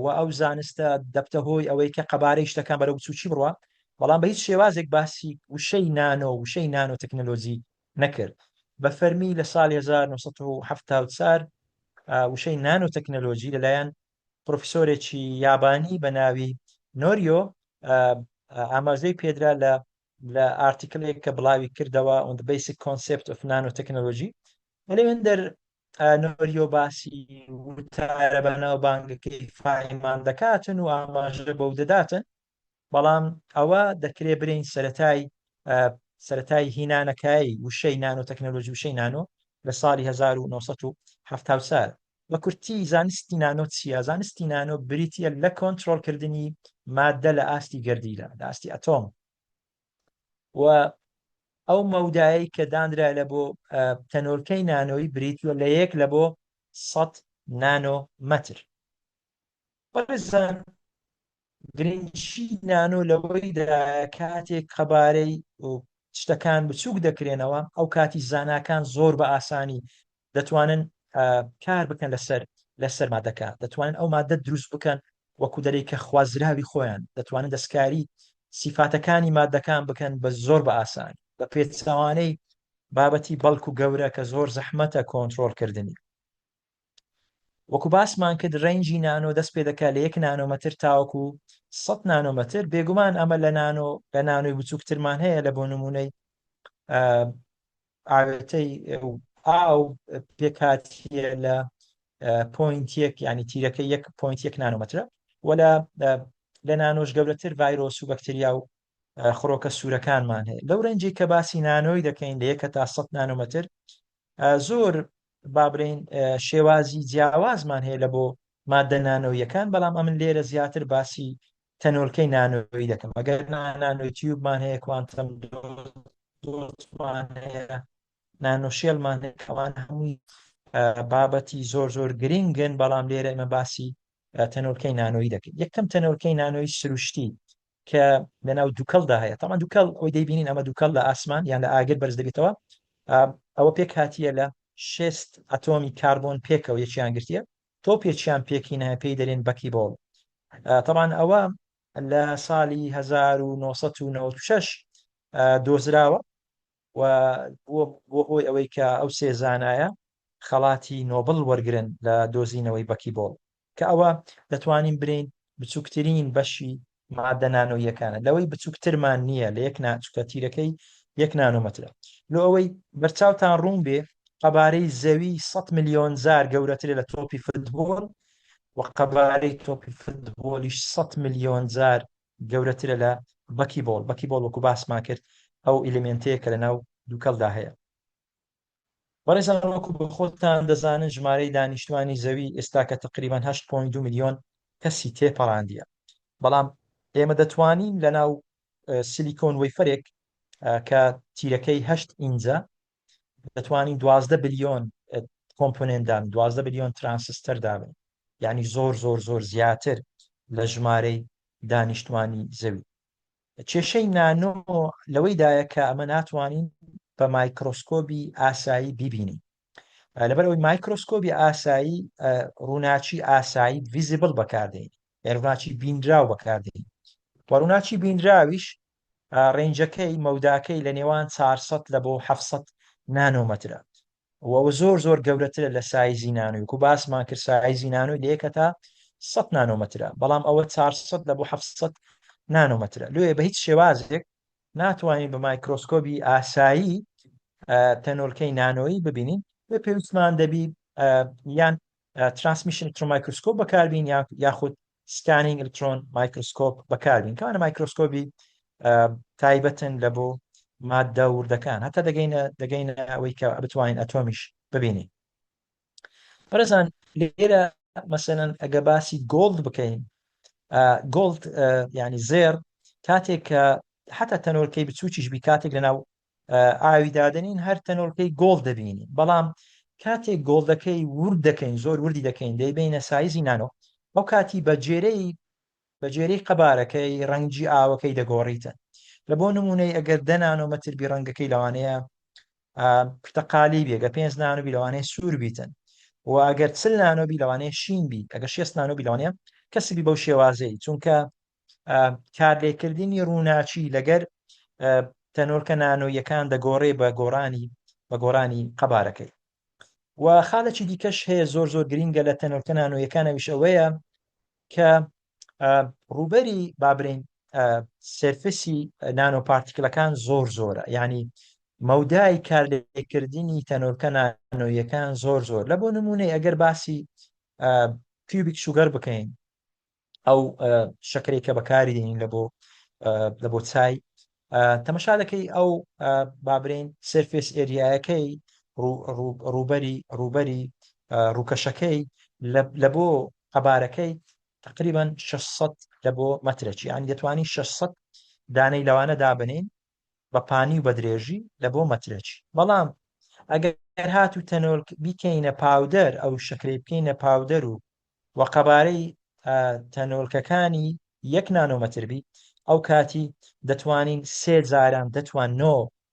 و ئەو زانستە دەبتە هۆی ئەوەی کە قەبارەی شتەکان بەرەو بچووکی بڕوە، بەڵام بە هیچ شێوازێک باسی وشەی نانۆ تەکنەلۆژی نەکرد. بە فەرمی لە ساڵی 1970 وشەی نانۆ تەکنەلۆژی لەلایەن پرۆفیسۆرێکی یابانی بە ناوی نۆریۆ ئاماژەی پێدرا لە ئارتیکلێک کە بڵاوی کردەوە on the basic concept of nanotechnology. لەوێندەر نۆریۆ باسی وتارە بەناو بانگەکەی فایمان دەکاتن و ئاماژە بەو دەداتن، بەڵام ئەوە دەکرێت برین سەرەتای هینانەکایی وشەی نانۆ تەکنەلۆژی وشەی نانۆ لە ساڵی 1970 بە کورتی زانستی نانۆ چیە؟ زانستی نانۆ بریتە لە کۆنتڕۆڵکردنی مادە لە ئاستی گەردیلە، لە ئاستی ئەتۆم، و ئەو مەودایی کە دانرا لە بۆ تەنۆرکەی نانۆی بریتوە لە 1 لە بۆ 100 نانۆمەتر. بەڕێزان گرنگی نانۆ لەوەیدا کاتێک قەبارەی شتەکان بچووک دەکرێنەوە ئەو کاتی زاناکان زۆر بە ئاسانی دەتوانن کار بکەن لەسەر مادەکان، دەتوانن ئەو مادە دروست بکەن وەکو دەرەی کە خوازراوی خۆیان، دەتوانن دەستکاری سیفاتەکانی مادەکان بکەن بە زۆر بە ئاسانی بە پێچەوانەی بابەتی بەڵک و گەورە کە زۆر زەحمەتە کۆنتڕۆڵکردنی. وەکو باسمان کرد ڕێنجی نانۆ دەست پێ دەکات لە 1 نانۆمەتر تاوەکو 100 نانۆمەتر. بێگومان ئەمە لە نانۆی بچووکترمان هەیە لە بۆ نمونەی ئاوێتەی ئاو پێکاتیە لە پۆینتێک، ینی تیرەکە 1.1 نانۆمەترە، و لە نانۆش گەورەتر ڤایرۆس و بەکتریا و خڕۆکە سوورەکانمان هەیە. لەو ڕێنجی کە باسی نانۆی دەکەین لە 1 تا 100 نانۆمەتر زۆر بابرین شێوازی جیاوازمان هەیە لە بۆ مادە نانۆیەکان، بەڵام ئەمن لێرە زیاتر باسی تەنۆرکەی نانۆی دەکەم. ئەگەر نانۆی تیوبمان هەیە، کوانتەم دۆزمان هەیە، نانۆشێڵمان هەیە، کەوان هەمووی بابەتی زۆر گرنگن، بەڵام لێرە ئێمە باسی تەنۆرکەی نانۆی دەکەین. یەکەم تەنۆرکەی نانۆی سروشتی کە لەناو دووکەڵدا هەیە. تامان دووکەڵ ئەوی دەیبینین ئەمە دووکەڵ لە ئاسمان یان لە ئاگر بەرز دەبێتەوە، ئەوە پێک هاتیە لە 6 ئەتۆمی کاربۆن پێکەوە یەکیان گرتیە، تۆ پێچیان پێکینە پێی دەرێن بەکیبۆڵ. تامان ئەوە لە ساڵی 1996 دۆزراوە و بۆ هۆی ئەوەی کە ئەو سێ زانایە خەڵاتی نۆبڵ وەرگرن لە دۆزینەوەی بەکیبۆڵ، کە ئەوە دەتوانین برین بچووکترین بەشی مادە نانۆیەکانە. لەوەی بچووکترمان نییە لە 1 ناچووکە تیرەکەی 1 نانۆمەترە. لۆ ئەوەی بەرچاوتان ڕوون بێ قەبارەی زەوی 100 ملیۆن جار گەورەترە لە تۆپی فوتبۆڵ و قەبارەی تۆپی فوتبۆلیش 100 ملیۆن جار گەورەترە لە بەکیبۆڵ. بەکیبۆڵ وەکو باسمان کرد ئەو ئیلمنتەیە کە لەناو دووکەڵدا هەیە. بەڕێزان وەکو بە خۆتان دەزانن ژمارەی دانیشتوانی زەوی ئێستا کە تقریبان 8.2 ملیۆن کەسی تێپەڕاندیە، بەڵام ئێمە دەتوانین لەناو سیلیکۆن وەیفەرێک کە تیرەکەی 8 ئینجە دەتوانین 12 بلیۆن کۆمپۆنێنت دابن، 12 بلیۆن ترانسستەر دابن، یعنی زۆر زۆر زۆر زیاتر لە ژمارەی دانیشتوانی زەوی. کێشەی نانۆ لەوەیدایە کە ئەمە ناتوانین بە مایکرۆسکۆبی ئاسایی بیبینین، لەبەرەوەی مایکرۆسکۆبی ئاسایی ڕووناچی ئاسایی ڤیزیبڵ بەکاردێن، ڕووناچی بینراو بەکاردێن، و ڕووناچی بینراویش ڕێنجەکەی مەوداکەی لە نێوان 400 لە بۆ 700 نانۆمەترە، وەوە زۆر زۆر گەورەترە لە سایزی نانۆی، وەکو باسمان کرد سایزی نانۆی لە 1 تا 100 نانۆمەترە، بەڵام ئەوە 400 لە بۆ 700 نانۆمەترە. لێ بە هیچ شێوازێک ناتوانین بە مایکرۆسکۆبی ئاسایی تەنۆرکەی نانۆیی ببینین، بە پێویستمان دەبی یان ترانسمیشن ئەلکترۆن مایکرۆسکۆپ بەکاربین یاخود سکانینگ ئەلکترۆن مایکرۆسکۆپ بەکاربین، کەوانە مایکرۆسکۆبی تایبەتن لە بۆ مادە وردەکان، هەتا دەگەینە ئەوەی کە بتوانین ئەتۆمیش ببینین. بەڕێزان لێرە مەسەلەن ئەگە باسی گۆڵد بکەین، گۆڵد ینی زێر کاتێک کە حتا تەنۆرکەی بچووکیش بی کاتێک لەناو ئاوی دادنین هەر تەنۆرکەی گۆڵ دەبینین، بەڵام کاتێک گۆڵدەکەی ورد دەکەین زۆر وردی دەکەین دەیبینە سایزی نانۆ، ئەو کاتی بە جێرەی قەبارەکەی ڕەنگی ئاوەکەی دەگۆڕیتە. لە بۆ نمونەی ئەگەر 10 نانۆمەتر بی ڕەنگەکەی لەوانەیە پرتەقالی بێ، ئەگە 5 نانۆبی لەوانەیە سوور بیتن، و ئەگەر 40 نانۆبی لەوانەیە شین بی، ئەگەر 6 نانۆبی لەوانەیە کەسبی بەو شێوازەی، چونکە کارلێکردنی ڕووناچی لەگەر تەنۆرکە نانۆیەکان دەگۆڕێ بە گۆڕانی قەبارەکەی. و خاڵێکی دیکەش هەیە زۆر زۆر گرینگە لە تەنۆرکە نانۆیەکانەویش ئەوەیە کە ڕوبەری بابرین سەرفەسی نانۆپارتیکلەکان زۆر زۆرە، ینی مەودای کارلێکردنی تەنۆرکە نانۆیەکان زۆر زۆر. لە بۆ نمونەی ئەگەر باسی کیوبیک شوگەر بکەین، ئەو شەکرێکە بەکاری دێنین لە بۆ چای، تەمەشا دەکەی ئەو بابرین سەرفێس ئێریایەکەی ڕوبەری ڕووکەشەکەی لە بۆ قەبارەکەی تقریبا 600 لە بۆ مەترەکی، یانی دەتوانین 600 دانەی لەوانە دابنین بە پانی و بە درێژی لە بۆ مەترەکی. بەڵام ئەگەر هات و تەنۆرک بیکەینە پاودەر، ئەو شەکرەی بکەینە پاودەر و قەبارەی تەنۆرکەکانی 1 نانۆمەتر بی، ئەو کاتی دەتوانین 3 جاران دەتوان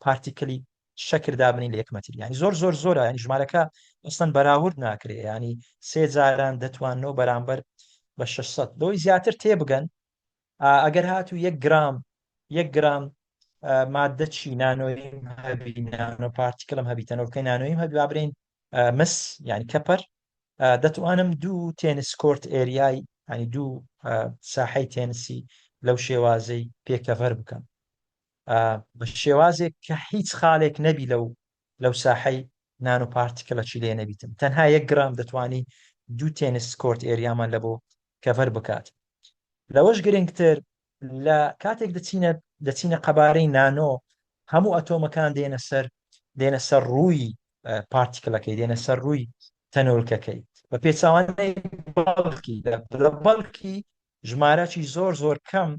پارتیکلی شەکر دابنین لە 1 مەتر، ینی زۆر زۆر زۆرە، ینی ژمارەکە ئەستەن بەراورد ناکرێ، ینی 3 جاران دەتوان بەرامبەر بە 600. لەوەی زیاتر تێبگەن ئەگەر هات و 1 گرام مادە چی نانۆیم هەبی، نانۆ پارتیکلم هەبی، تەنۆرکەی نانۆیم هەبی، بابرین مس ینی کەپەر، دەتوانم 2 تێنس کۆرت ئێریای، ینی 2 ساحەی تێنسی لەو شێوازەی پێکەڤەر بکەم، بە شێوازێک کە هیچ خاڵێک نەبی لەو ساحەی نانۆپارتیکلەکی لێ نەبیتم. تەنها 1 گرام دەتوانی 2 تێنس کۆرت ئێریامان لە بۆ کەڤەر بکات. لەوەش گرنگتر لە کاتێک دەچینە قەبارەی نانۆ، هەموو ئەتۆمەکان دێنە سەر ڕووی پارتیکلەکەی، دێنە سەر ڕووی تەنۆرکەکەی بە پێچاوانەی بەڵکی ژمارەی زۆر زۆر کەم،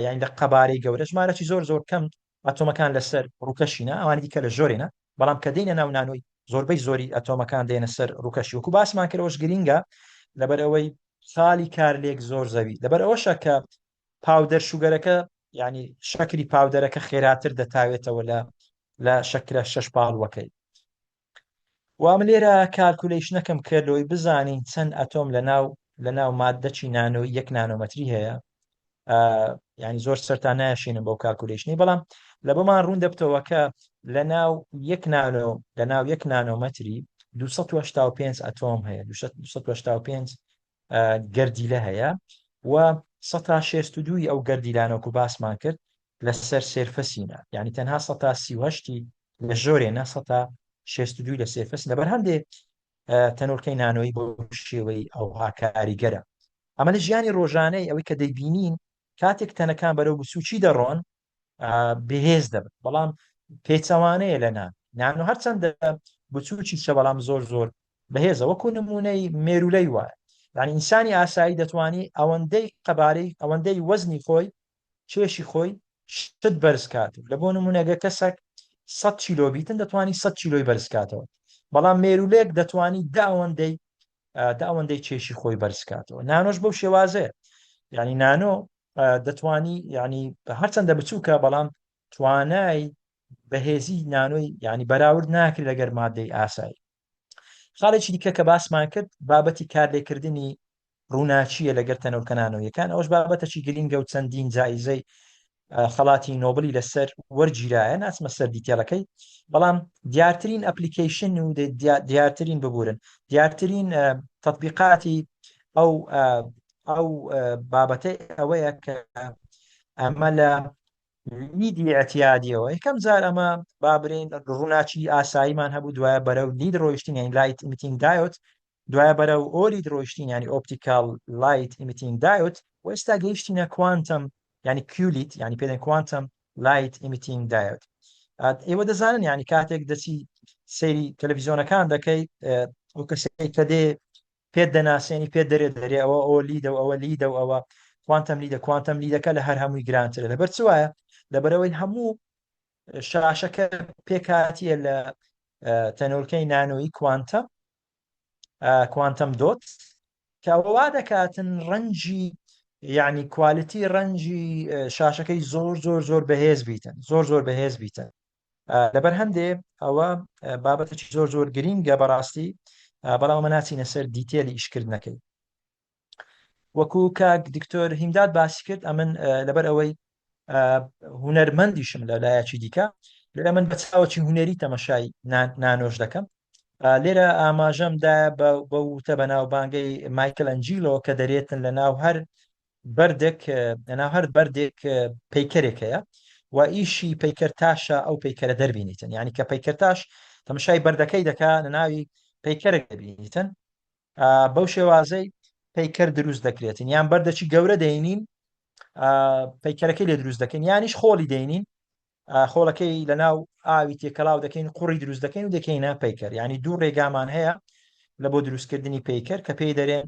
یانی لە قەبارەی گەورە ژمارەی زۆر زۆر کەم ئەتۆمەکان لەسەر ڕووکەشینە، ئەوانی دیکە لە ژۆرێنە، بەڵام کە دێنە ناو نانۆی زۆربەی زۆری ئەتۆمەکان دێنە سەر ڕووکەشی، وەکو باسمان کردەوەش گرینگە لەبەر ئەوەی خاڵی کارلێک زۆر زەوی، لەبەر ئەوەشە کە پاودەر شوگەرەکە ینی شەکری پاودەرەکە خێراتر دەتاوێتەوە لە شەکرە 6 پاڵوەکەی. وام لێرە کالکولیشنەکەم کردەوەی بزانین چەند ئەتۆم لە ناو مادەچی نانۆی 1 نانۆمەتری هەیە، ینی زۆر سەرتا نایشێنم بەو کالکولیشنی، بەڵام لە بۆمان ڕوون دەبتەوە کە لە ناو 1 نانۆمەتری 285 ئەتۆم هەیە، 285 گەردیلە هەیە، و 162 ئەو گەردیلانەوەکو باسمان کرد لەسەر سێرفەسینە، یعنی تەنها ١38 لە ژۆرێنە 162 لە سێرفەس لەبەر هەندێک تەنۆرکەی نانۆیی بۆ شێوەی ئەوها کاریگەرە. ئەمە لە ژیانی ڕۆژانەی ئەوەی کە دەیبینین کاتێک تەنەکان بەرەو بچووکی دەڕۆن بەهێز دەبن، بەڵام پێچەوانەیە لە نانۆ هەرچەندە بچووکی چە بەڵام زۆر زۆر بەهێزە، وەکو نمونەی مێرولەی وایە. یعنی ئینسانی ئاسایی دەتوانێت ئەوەندەی قەبارەی ئەوەندەی وەزنی خۆی چێشی خۆی شت بەرزکاتێت. لە بۆ نمونەگە کەسێک 100 کیلۆ بیتن دەتوانانی 100 کیلۆی بەرزکاتەوە، بەڵام مێرولەیەک دەتوانی دا ئەوەندەی چێشی خۆی بەرزکاتەوە. نانۆش بەو شێوازەیە، ینی نانۆ دەتوانی ینی هەرچەندە بچووکە بەڵام توانای بەهێزی نانۆی ینی بەراورد ناکرێت لەگەر مادەی ئاسایی. خاڵێکی دیکە کە باسمان کرد بابەتی کارلێکردنی ڕووناچیە لەگەر تەنۆرکە نانۆیەکان، ئەوش بابەتەکی گرینگە و چەندین جایزەی خەڵاتی نۆبلی لەسەر وەرگیرایە، ناچمە سەر دیتێلەکەی، بەڵام دیارترین ئەپلیکیشن و دیارترین ببورن دیارترین تەطبیقاتی ئەو بابەتەی ئەوەیە کە ئەمە لە لیدی ئەتیادیەوە یەکەم جار ئەمە بابرین ڕووناچی ئاساییمان هەبوو، دوایە بەرەو لید ڕۆیشتین یان لایت ئیمیتینگ دایۆت، دوایە بەرەو ئۆلید ڕۆیشتین ینی ئۆپتیکال لایت ئیمیتینگ دایۆت، و ئێستا گەیشتینە کوانتەم ینی کیولیت ینی پێدەن کوانتەم لایت ئیمیتینگ دایۆت. ئێوە دەزانن ینی کاتێک دەچی سەیری تەلەڤیزیۆنەکان دەکەی ئەو کەسێک کە دێ پێت دەناسێنی پێت دەرێ ئەوە ئەو لیدە و ئەوە لیدە و ئەوە کوانتەم لیدەکە لە هەر هەمووی گرانترە. لەبەر چ وایە؟ لەبەرەوەی هەموو شاشەکە پێکاتیە لە تەنۆرکەی نانۆیی کوانتەم دۆت کە وا دەکاتن ڕەنجی یعنی کوالیتی ڕەنجی شاشەکەی زۆر زۆر زۆر بەهێز بیتن، زۆر زۆر بەهێز بیتن. لەبەر هەندێ ئەوە بابەتێکی زۆر زۆر گرینگە بەڕاستی، بەڵام ئەمە ناچینە سەر دیتێلی ئیشکردنەکەی. وەکو کاک دکتۆر هیمداد باسی کرد، ئەمن لەبەر ئەوەی هونەرمەندیشم لە لایەکی دیکە لێرە من بە چاوەکی هونەری تەمەشای نانۆش دەکەم. لێرە ئاماژەمدا بە وتە بەناو بانگەی مایکل ئەنجیلۆ کە دەرێتن لە ناو هەر بەردێک پەیکەرێکەیە و ئیشی پەیکەر تاشە ئەو پەیکەرە دەربینیتن، یعنی کە پەیکەر تاش تەمەشای بەردەکەی دەکا لە ناوی پەیکەرێک دەبینیتن، بەو شێوازەی پەیکەر دروست دەکرێتن، یان بەردەکی گەورە دەینین پەیکەرەکەی لێ دروست دەکەین، یانیش خۆڵی دەینین خۆڵەکەی لە ناو ئاوی تێکەڵاو دەکەین، قوڕی دروست دەکەین و دەکەینە پەیکەر. یعنی دوو ڕێگامان هەیە لە بۆ دروستکردنی پەیکەر کە پێی دەرێن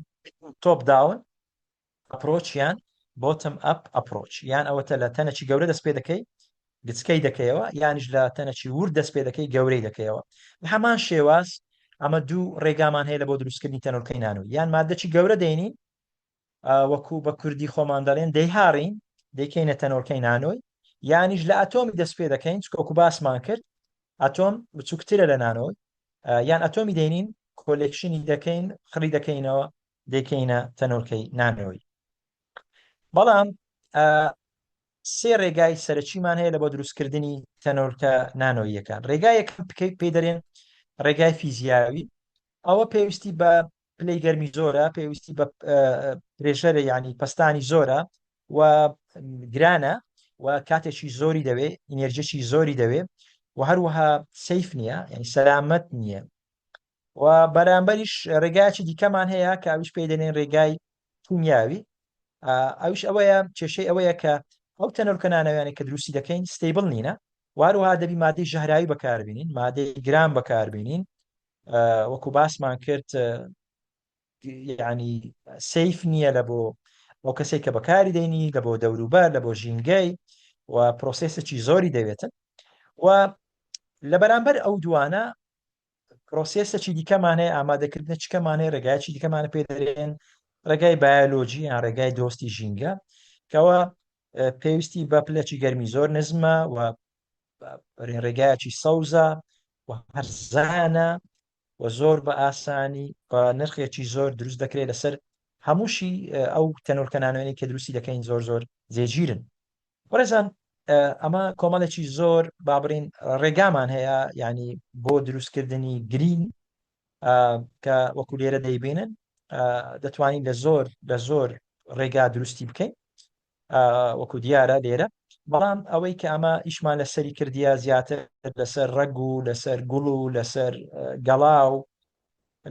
تۆپ داون ئەپرۆچ یان بۆتم ئەپ ئەپرۆچ، یان ئەوەتە لە تەنەکی گەورە دەست پێ دەکەی گچکەی دەکەیەوە، یانیش لە تەنەکی ورد دەست پێ دەکەی گەورەی دەکەیەوە. بە هەمان شێواز ئەمە دوو ڕێگامان هەیە لە بۆ دروستکردنی تەنۆرکەی نانۆی، یان مادەی گەورە دەینین وەکو بە کوردی خۆمان دەڵێن دەیهاڕین دەیکەینە تەنۆرکەی نانۆی، یانیش لە ئەتۆمی دەست پێ دەکەین چکۆکو باسمان کرد ئەتۆم بچووکترە لە نانۆی، یان ئەتۆمی دەینین کۆلێکشنی دەکەین خڕی دەکەینەوە دەکەینە تەنۆرکەی نانۆی. بەڵام سێ ڕێگای سەرەکیمان هەیە لە بۆ دروستکردنی تەنۆرکە نانۆییەکان. ڕێگای یەکەم پێی دەرێن ڕێگای فیزیاوی، ئەوە پێویستی بە پلەی گەرمی زۆرە، پێویستی بە پرێژەرە ینی پەستانی زۆرە و گرانە و کاتێکی زۆری دەوێت، ئینێرجێکی زۆری دەوێت و هەروەها سەیف نییە، یعنی سەلامەت نییە. و بەرامبەریش ڕێگایکی دیکەمان هەیە کە ئەوش پێی دەنێن ڕێگای کیمیاوی، ئەوش ئەوەیە کێشەی ئەوەیە کە ئەو تەنۆرکە نانەوەیانێک کە دروستی دەکەین ستیبل نینە، واروها دەبی مادەی ژەهراوی بەکاربینین، مادەی گران بەکاربینین، وەکو باسمان کرد یعنی سەیف نییە لە بۆ ئەو کەسێک کە بەکاری دەینی، لە بۆ دەوروبەر، لە بۆ ژینگەی و پرۆسێسێکی زۆری دەوێتن. و لە بەرامبەر ئەو دوانە پرۆسێسێکی دیکەمان هەیە، ئامادەکردنە چکەمان هەیە، ڕێگایکی دیکەمانە پێ دەرێن ڕێگای بایۆلۆجی یان ڕێگای دۆستی ژینگە کەەوە پێویستی بە پلەکی گەرمی زۆر نزمە و ڕێگایەکی سەوزە و هەرزانە و زۆر بە ئاسانی بە نرخێکی زۆر دروست دەکرێت لەسەر هەمووشی ئەو تەنۆرکە نانۆیی کە دروستی دەکەین زۆر زۆر جێگیرن. وەرەزان ئەمە کۆمەڵێکی زۆر بابرین ڕێگامان هەیە ینی بۆ دروستکردنی گرین کە وەکو لێرە دەیبینن دەتوانین لە زۆر ڕێگا دروستی بکەین وەکو دیارە لێرە، بەڵام ئەوەی کە ئەمە ئیشمان لەسەری کردیە زیاتر لەسەر ڕەگ و لەسەر گوڵ و لەسەر گەڵاو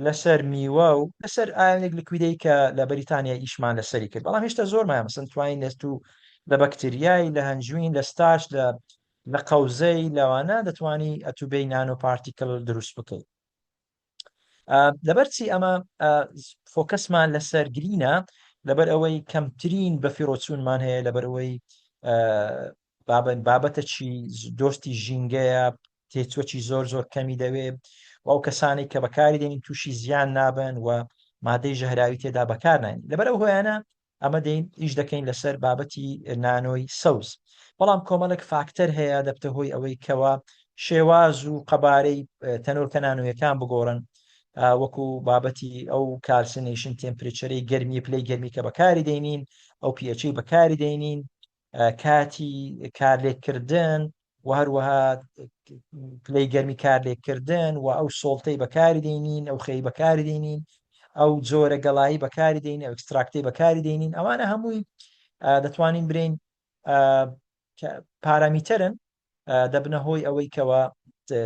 لەسەر میوە و لەسەر ئاەنێک لکویدەی کە لە بەریتانیا ئیشمان لەسەری کرد بەڵام هێشتا زۆرمایە مەسن توانین لەست و لە بەکتریای لە هەنجوین لە ستاش لە قەوزەی لەوانە دەتوانی ئەتوبەی نانۆ پارتیکل دروست بکەیت لەبەرچی ئەمە فۆکەسمان لەسەر گرینە لەبەر ئەوەی کەمترین بەفیڕۆچوونمان هەیە لەبەر ئەوەی بابەتە چی دۆستی ژینگەیە تێچوەکی زۆر زۆر کەمی دەوێت و ئەو کەسانی کە بەکاری دێنین تووشی زیان نابن و مادەی ژەهراوی تێدا بەکارنین لەبەر ئەو هۆیانە ئەمە دەین ئیش دەکەین لەسەر بابەتی نانۆی سەوز بەڵام کۆمەڵک فاکتەر هەیە دەبتە هۆی ئەوەی کەوا شێواز و قەبارەی تەنۆرکە نانۆیەکان بگۆڕن وەکو بابەتی ئەو کارسنیشن تێمپرێچەرەی گەرمی پلەی گەرمی کە بەکاری دەینین ئەو پیەچەی بەکاری دەینین کاتی کارلێککردن و هەروەها پلەی گەرمی کارلێککردن و ئەو سۆڵتەی بەکاری دەینین ئەو خەی بەکاری دەینین ئەو جۆرە گەڵایی بەکاری دەین ئەو ئەکستراکتەی بەکاری دەینین ئەوانە هەمووی دەتوانین برین پارامیتەرن دەبنە هۆی ئەوەی کەوە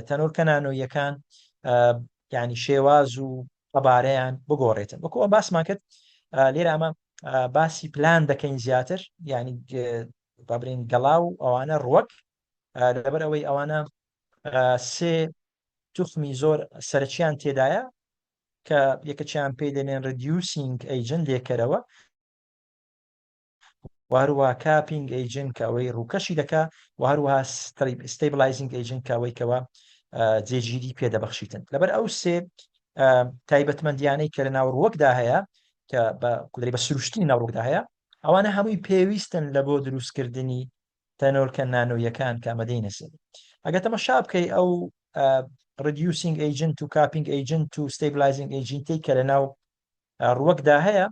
تەنۆرکە نانۆیەکان یعنی شێواز و قەبارەیان بگۆڕێتن وەکو ئەم باسمان کرد لێرە ئەمە باسی پلان دەکەین زیاتر یعنی بابرین گەڵاو ئەوانە ڕوەک لەبەر ئەوەی ئەوانە سێ توخمی زۆر سەرچیان تێدایە کە یەکەچیان پێی دەنێن ریدیوسینگ ئەیجنت لێکەرەوە وهروها کاپینگ ئەیجنت کە ئەوەی ڕووکەشی دەکا و هەروها ستیبلایزینگ ئەیجنت کە ئەوەی کەوە جێگیری پێدەبەخشیتن لەبەر ئەو سێ تایبەتمەندیانەی کە لە ناوڕوەکدا هەیە کە بە سروشتنی ناوڕوەکدا هەیە ئەوانە هەمووی پێویستن لە بۆ دروستکردنی تەنۆرکە نانۆیەکان کە ئەمە دەینەسێت ئەگەر تەماشا بکەی ئەو ریدیوسینگ ئەیجنت و کاپینگ ئەیجنت و ستیبلایزینگ ئەیجنتی کە لە ناو ڕوەکدا هەیە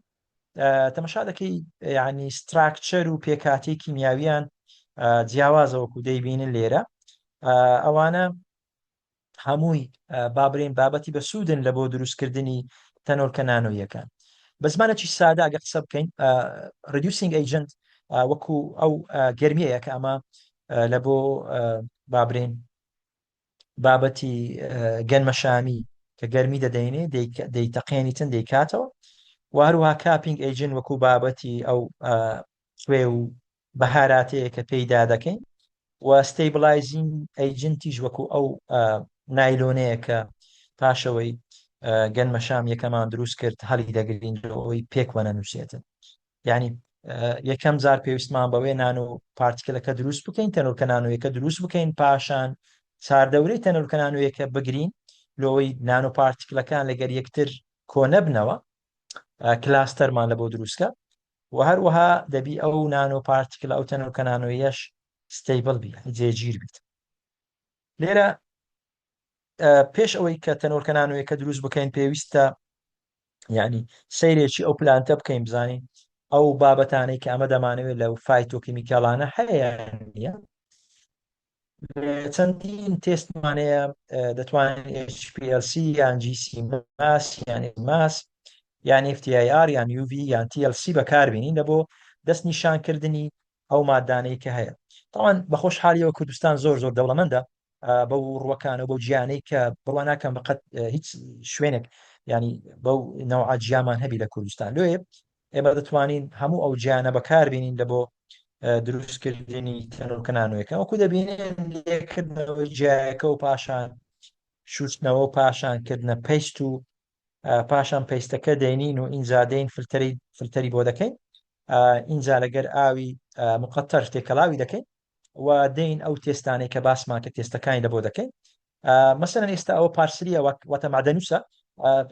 تەماشا دەکەی یعنی ستراکچەر و پێکاتی کیمیاویان جیاوازەوەکو دەیبینن لێرە ئەوانە هەمووی بابرین بابەتی بە سوودن لە بۆ دروستکردنی تەنۆرکە نانۆیەکان بە زمانێکی سادا ئەگە قسە بکەین ریدیوسینگ ئەیجنت وەکو ئەو گەرمیەیە کە ئەمە لە بۆ بابرین بابەتی گەنمەشامی کە گەرمی دەدەینێ دەیتەقێنیتن دەیکاتەوە و هەروها کاپینگ ئەیجنت وەکو بابەتی ئەو کوێ و بەهاراتەیە کە پێیدا دەکەین و ستیبلایزینگ ئەیجنتیش وەکو ئەو نایلۆنەیە کە پاشەوەی گەنمەشام یەکەمان دروست کرد هەڵی دەگرین ئەوەی پێک وەنەنووسێتن یعنی یەکەم جار پێویستمان بەوەی نانۆ پارتیکلەکە دروست بکەین تەنۆرکە نانۆیەکە دروست بکەین پاشان چاردەورەی تەنۆرکە نانۆیەکە بگرین لەوەی نانۆ پارتیکلەکان لەگەر یەکتر کۆنەبنەوە کلاستەرمان لە بۆ دروستکە و هەروەها دەبی ئەو نانۆ پارتیکل ئەو تەنۆرکە نانۆیەش ستیبل بی جێگیر بیت لێرە پێش ئەوەی کە تەنۆرکە نانۆیەکە دروست بکەین پێویستە یعنی سەیرێکی ئەو پلانتە بکەین بزانین ئەو بابەتانەی کە ئەمە دەمانەوێت لەو فایتۆکیمیکەڵانە هەیە نیە چەندین تێستمانەیە دەتوانین HPLC یان GC ماس یان ماس یان FTIR یان UV یان TLC بەکاربێنین لە بۆ دەست نیشانکردنی ئەو مادانەی کە هەیە تاوان بە خۆشحالیەوە کوردستان زۆر زۆر دەوڵەمەندە بەو ڕوەکانە بەو گیانەی کە بڕوا ناکەم بەقەت هیچ شوێنێک ینی بەو نەوع گیامان هەبی لە کوردستان لێ ئێمە دەتوانین هەموو ئەو گیانە بەکاربێنین لە بۆ دروستکردنی تەنۆرکە نانۆیەکە وەکو دەبینێن لێکردنەوەی جیایەکە و پاشان شوستنەوە و پاشانکردنە پەیست و پاشان پەیستەکە دەینین و ئینجا دەین فلتەری بۆ دەکەین ئینجا لەگەر ئاوی مقەتەر تێکەڵاوی دەکەین و دەین ئەو تێستانەی کە باسمان کە تێستەکانی لە بۆ دەکەین مەسەلەن ئێستا ئەوە پارسریە واتە معدەنووسە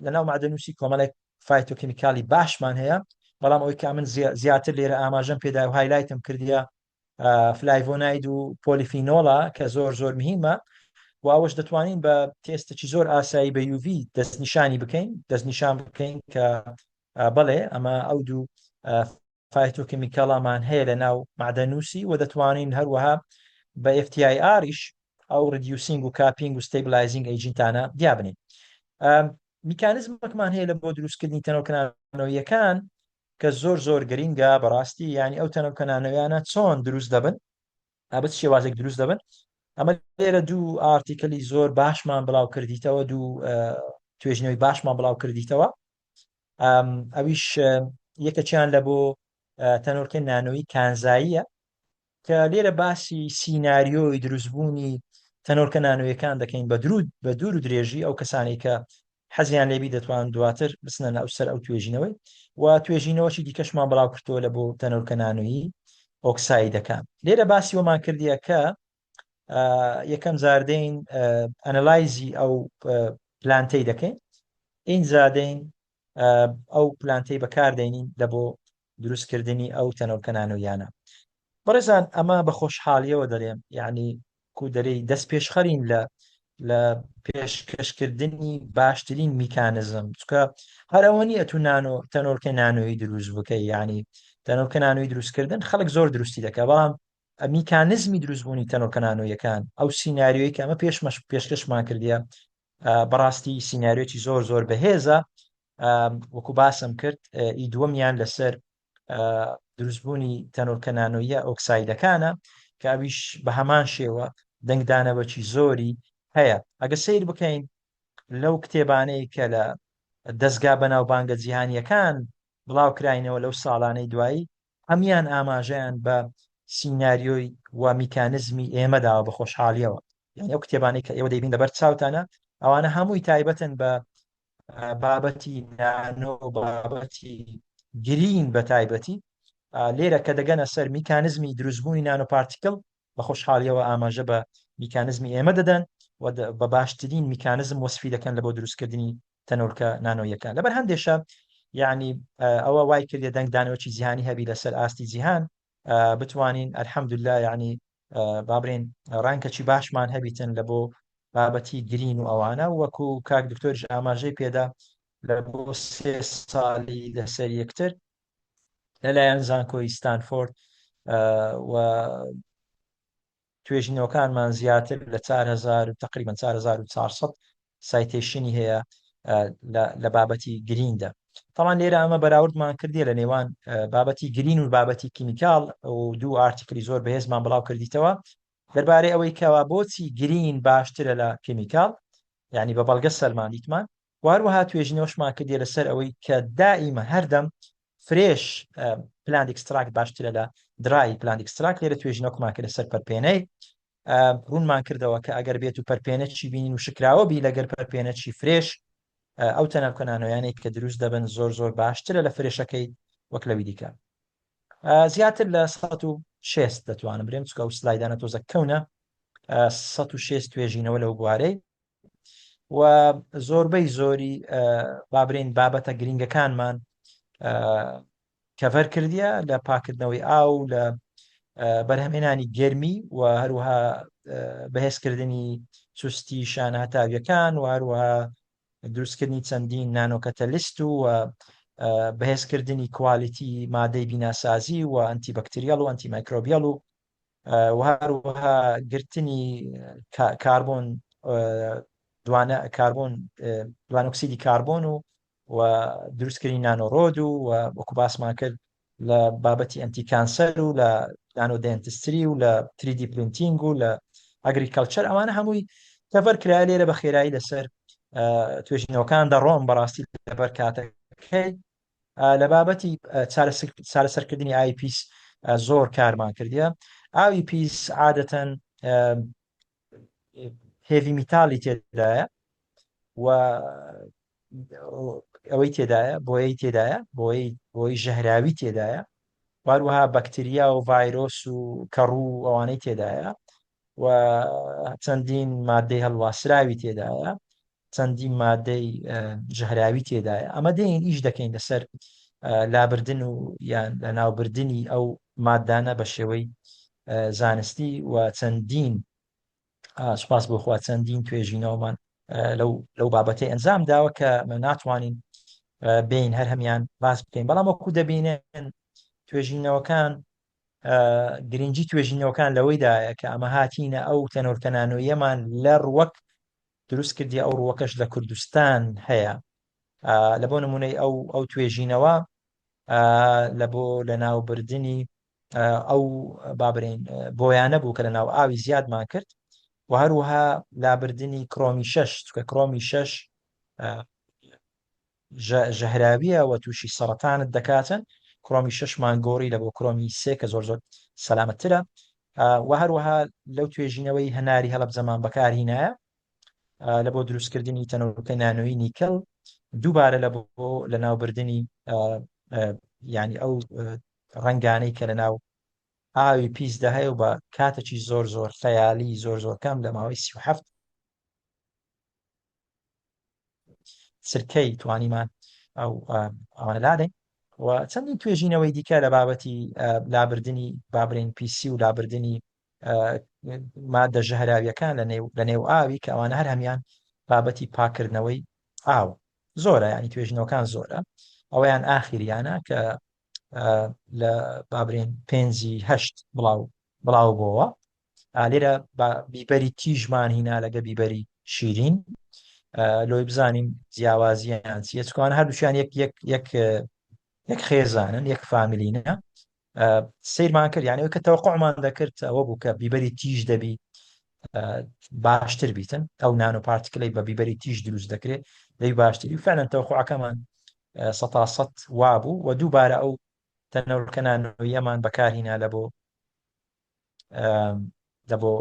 لەناو معدەنووسی کۆمەڵێک فایتۆکیمیکالی باشمان هەیە بەڵام ئەوەی کە من زیاتر لێرە ئاماژەم پێدا و هایلایتم کردیە فلایڤۆناید و پۆلیفینۆڵە کە زۆر زۆر مهمە و ئەوەش دەتوانین بە تێستێکی زۆر ئاسایی بە UV دەستنیشانی بکەین دەستنیشان بکەین کە بەڵێ ئەمە ئەو دوو فایتۆکیمیکەڵامان هەیە لە ناو معدەنووسی و دەتوانین هەروەها بە FTIRیش ئەو ریدیوسینگ و کاپینگ و ستیبلایزینگ ئەیجنتانە دیابنین میکانیزمێکمان هەیە لە بۆ دروستکردنی تەنۆرکە نانۆیەکان کە زۆر زۆر گرینگە بەڕاستی ینی ئەو تەنۆرکە نانۆیانە چۆن دروست دەبن بە شێوازێک دروست دەبن. ئەمە لێرە دوو ئارتیکلی زۆر باشمان بڵاو کردیتەوە، دوو توێژنەوەی باشمان بڵاو کردیتەوە. ئەویش یەکەچیان لە بۆ تەنۆرکە نانۆیی کانزاییە کە لێرە باسی سیناریۆی دروستبوونی تەنۆرکە نانویەکان دەکەین بە دوور و درێژی ئەو کەسانی کە حەزیان لێبی دەتوان دواتر بچنە ناو سەر ئەو توێژینەوەی و توێژینەوەشی دیکەشمان بڵاو کردەوە لە بۆ تەنۆرکە نانویی ئۆکسایدەکان. لێرە باسی وەمان کردیە کە یەکەم زاردەین ئەنەلایزی ئەو پلانتەی دەکەین، ئین زادەین ئەو پلانتەی بەکاردێنین لە بۆ دروستکردنی ئەو تەنۆرکە نانۆیانە. بەڕێزان ئەمە بە خۆشحاڵیەوە دەڵێم، یعنی کو دەرەی دەست پێشخەرین لە پێشکەشکردنی باشترین میکانزم، چکە هەرەوە نیە تو تەنۆرکە نانۆیی دروست بکەی، ینی تەنۆرکە نانۆیی دروستکردن خەڵک زۆر دروستی دەکە، بەڵام میکانزمی دروستبوونی تەنۆرکە نانۆیەکان ئەو سیناریۆی کە ئەمە پێشکەشمان کردیە بەڕاستی سیناریۆکی زۆر زۆر بەهێزە. وەکو باسم کرد ئی دووەمیان لەسەر دروستبوونی تەنۆرکە نانۆیە ئۆکسایدەکانە کە ئەویش بە هەمان شێوە دەنگدانەوەکی زۆری هەیە. ئەگە سیر بکەین لەو کتێبانەی کە لە دەستگا بەناوبانگە جیهانیەکان بڵاو کراینەوە لەو ساڵانەی دوایی، هەمیان ئاماژەیان بە سیناریۆی و میکانزمی ئێمەداوە بە خۆشحاڵیەوە. یعنی ئەو کتێبانەی کە ئێوە دەبین لەبەر چاوتانە ئەوانە هەمووی تایبەتن بە بابەتی نانۆ، بابەتی گرین بە تایبەتی لێرە کە دەگەنە سەر میکانزمی دروستبوونی نانۆپارتیکل بە خۆشحاڵیەوە ئاماژە بە میکانزمی ئێمە دەدەن و بە باشترین میکانزم وەسفی دەکەن لە بۆ دروستکردنی تەنۆرکە نانۆیەکان. لەبەر هەندێشە یعنی ئەوە وای کردێ دەنگدانەوەکی جیهانی هەبی لەسەر ئاستی جیهان بتوانین ئەلحەمدوللا یعنی بابرێن ڕانکەچی باشمان هەبیتن لە بۆ بابەتی گرین و ئەوانە، وەکو کاک دکتۆرش ئاماژەی پێدا لە بۆ 3 ساڵی لەسەر یەکتر لەلایەن زانکۆی ستانفۆرد و توێژینەوەکانمان زیاتر لە 4000 تقریبا 4400 سایتێشنی هەیە لە بابەتی گریندا. تاوان لێرە ئەمە بەراوردمان کردێ لە نێوان بابەتی گرین و بابەتی کیمیکال و دوو ئارتیکلی زۆر بەهێزمان بڵاو کردیتەوە دەربارەی ئەوەی کەوا بۆچی گرین باشترە لە کیمیکال، یعنی بە بەڵگە سەرمانیتمان واروەها توێژینەوەشمان کردێ لەسەر ئەوەی کە دائیمە هەردەم فرێش پلاند ئەکستراکت باشترە لە درای پلاند ئەکستراکت. لێرە توێژینەوەکمان کرد لەسەر پەرپێنەی ڕوونمان کردەوە کە ئەگەر بێت و پەرپێنەی بینین و شکراوە بی لەگەر پەرپێنەی فرێش ئەو تەنۆرکە نانۆیانێک کە دروست دەبن زۆر زۆر باشترە لە فرێشەکەی وەک لەوی دیکە. زیاتر لە 160 دەتوانم برێم چکە ئەو سلایدانە تۆزە کەونە 160 توێژینەوە لەو بوارەی و زۆربەی زۆری بابرین بابەتە گرنگەکانمان کەڤەر کردیە لە پاکردنەوەی ئاو، لە بەرهەمهێنانی گەرمی و هەروەها بەهێزکردنی سوستی شانە هەتاویەکان و هەروەها دروستکردنی چەندین نانۆکەتەلیست و بەهێزکردنی کوالیتی مادەی بیناسازی و ئەنتیبەکتریال و ئەنتیمایکرۆبیال و هەروەها گرتنی کاربۆن دوانۆکسیدی کاربۆن و دروستکردنی نانۆڕۆد و وەکو باسمان کرد لە بابەتی ئەنتیکانسەر و لە نانۆدێنتستری و لە 3D پرینتینگ و لە ئەگریکەلچەر ئەوانە هەمووی کەڤەر کرا لێرە بە خێرایی لەسەر توێژینەوەکان دەڕۆم بەڕاستی لەبەر کاتەکەی لە بابەتی چارەسەرکردنی ئایپیس زۆر کارمان کردیە. ئاوی پیس عادەتەن هێڤی میتاڵی تێدایە و ئەوەی تێدایە بۆی ژەهراوی تێدایە، واروەها بەکتریا و ڤایرۆس و کەڕوو ئەوانەی تێدایە و چەندین مادەی هەڵواسراوی تێدایە، چەندین مادەی ژەهراوی تێدایە. ئەمە دێن ئیش دەکەین لەسەر لابردن و یان لە ناوبردنی ئەو مادانە بە شێوەی زانستی و چەندین سوپاس بۆخوا چەندین توێژینەوەمان لەو بابەتەی ئەنجام داوە کە ناتوانین بین هەر هەمیان باس بکەین. بەڵام وەکو دەبینێن توێژینەوەکان گرنگی توێژینەوەکان لەوەیدایە کە ئەمە هاتینە ئەو تەنۆرکە نانۆیەمان لە ڕووەک دروست کردی ئەو ڕووەکەش لە کوردستان هەیە. لە بۆ نمونەی ئەو توێژینەوە لە بۆ لە ناوبردنی ئەو بابرین بۆیانە بوو کە لە ناو ئاوی زیادمان کرد و هەروەها لابردنی کڕۆمی 6 چکە کڕۆمی 6 ژەهراویە و تووشی سەرەتانت دەکاتن کڕۆمی 6مان گۆڕی لە بۆ کڕۆمی 3 کە زۆر زۆر سەلامەتترە و هەروەها لەو توێژینەوەی هەناری هەڵە زەمان بەکارهینایە لە بۆ دروستکردنی تەنۆرەکەی نانۆیی نیکەڵ دووبارە لە ناوبردننی ینی ئەو ڕنگانەی کە لە ناو ئاوی پیس دەهەیە و بە کاتێکی زۆر زۆر خەیالی زۆر زۆر کەم لە ماوەی 37 سرکەی توانیمان ئەو ئەوانە لادەین و چەندین توێژینەوەی دیکە لە بابەتی لابردنی بابرین پیسی و لابردنی مادە ژەهراویەکان لە نێو ئاوی کە ئەوانە هەر هەمیان بابەتی پاکردنەوەی ئاو زۆرە ینی توێژینەوەکان زۆرە ئەوەیان ئاخریانە کە لە بابرین پێنجی هەشت بڵاو بۆەوە لێرە بیبەری تیژمان هینا لەگە بیبەری شیرین لۆی بزانین جیاوازیان چیە چکان هەردووشیان یەک خێزانن یەک فامیلینە سیرمان کرد یانەوەی کە تەوەقعمان دەکرد ئەوە بوو کە بیبەری تیژ دەبی باشتر بیتن ئەو نانۆ پارتکلەی بە بیبەری تیژ دروست دەکرێت دەی باشتری و فعلەن تەوەقعەکەمان 100% وابوو و دووبارە ئەو تەنەوەکە نانۆیەمان بەکارهینا لە بۆ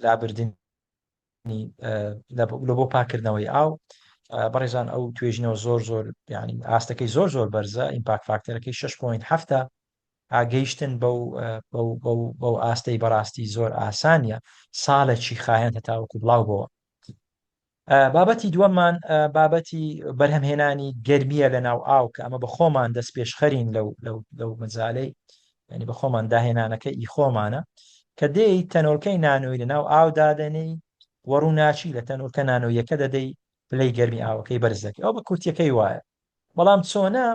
لابردنی لە بۆ پاکردنەوەی ئاو بەڕێزان ئەو توێژینەوە زۆر زۆر ینی ئاستەکەی زۆر زۆر بەرزە ئیمپاکت فاکتەرەکەی 6.7 ئاگەیشتن بەو ئاستەی بەڕاستی زۆر ئاسانیە ساڵێکی خایەن هەتاوەکو بڵاو بۆەوە بابەتی دووەممان بابەتی بەرهەمهێنانی گەرمیە لە ناو ئاو کە ئەمە بە خۆمان دەست پێشخەرین لەو مەجالەی ینی بە خۆمان داهێنانەکە ئی خۆمانە کە دێی تەنۆرکەی نانۆی لە ناو ئاو دادەنەی وەڕووناچی لە تەنۆرکە نانۆیەکە دەدەی پلەی گەرمی ئاوەکەی بەرز دەکەی ئەو بە کورتیەکەی وایە بەڵام چۆنە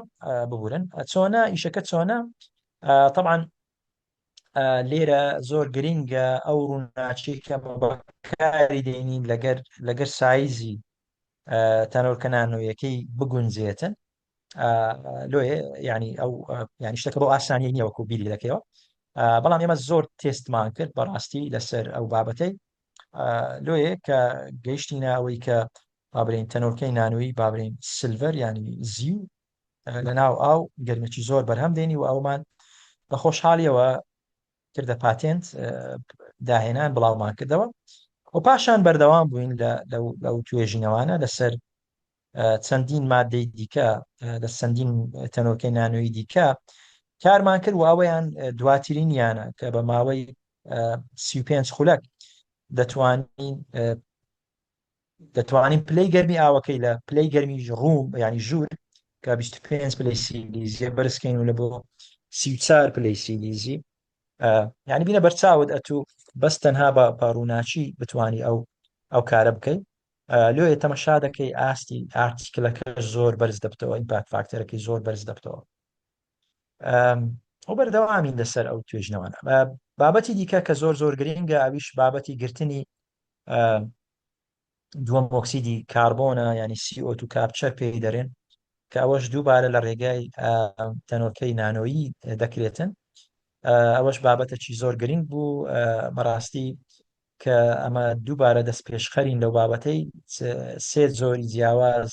ببورن چۆنە ئیشەکە چۆنە طبعاً لێرە زۆر گرینگە ئەو ڕووناچی کە بەکاری دێنین لەگەر سایزی تەنۆرکە نانۆیەکەی بگونجێتن لۆیە ینی ئەو ینی شتەکە بۆ ئاسانی نییە وەکو بیری دەکەیەوە بەڵام ئێمە زۆر تێستمان کرد بەڕاستی لەسەر ئەو بابەتەی لۆیە کە گەیشتینە ئەوەی کە بابرین تەنۆرکەی نانووی بابرین سلڤەر ینی زیو لە ناو ئاو گەرمێکی زۆر بەرهەم دێنی و ئەومان بە خۆشحاڵیەوە کردە پاتێنت داهێنان بڵاومان کردەوە و پاشان بەردەوام بووین لەو توێژینەوانە لەسەر چەندین مادەی دیکە لە چەندین تەنۆرکەی نانۆیی دیکە کارمان کرد و ئەوەیان دواترینیانە کە بە ماوەی 35 خولەک دەتوانین پلەی گەرمی ئاوەکەی لە پلەی گەرمی ڕووم ینی ژوور کە 25 پلەی سیلیزیە بەرزکەین و لە بۆ 34 پلەی سیلیزی یعنی بینە بەرچاوت ئەتوو بەس تەنها بە ڕووناچی بتانی ئەو کارە بکەیت لۆیە تەمەشا دەکەی ئاستی ئارتیکلەکە زۆر بەرز دەبتەوە ئیمپاکت فاکتەرەکەی زۆر بەرز دەبتەوە ئەو بەردەوامین لەسەر ئەو توێژنەوەە بابەتی دیکە کە زۆر زۆر گرنگە ئەویش بابەتی گرتنی دووەم ئۆکسیدی کاربۆنە ینی CO2 کاپچە پێی دەرێن کە ئەوەش دووبارە لە ڕێگای تەنۆرکەی نانۆیی دەکرێتن ئەوەش بابەتێکی زۆر گرنگ بوو بەڕاستی کە ئەمە دووبارە دەست پێشخەرین لەو بابەتەی سێ زۆری جیاواز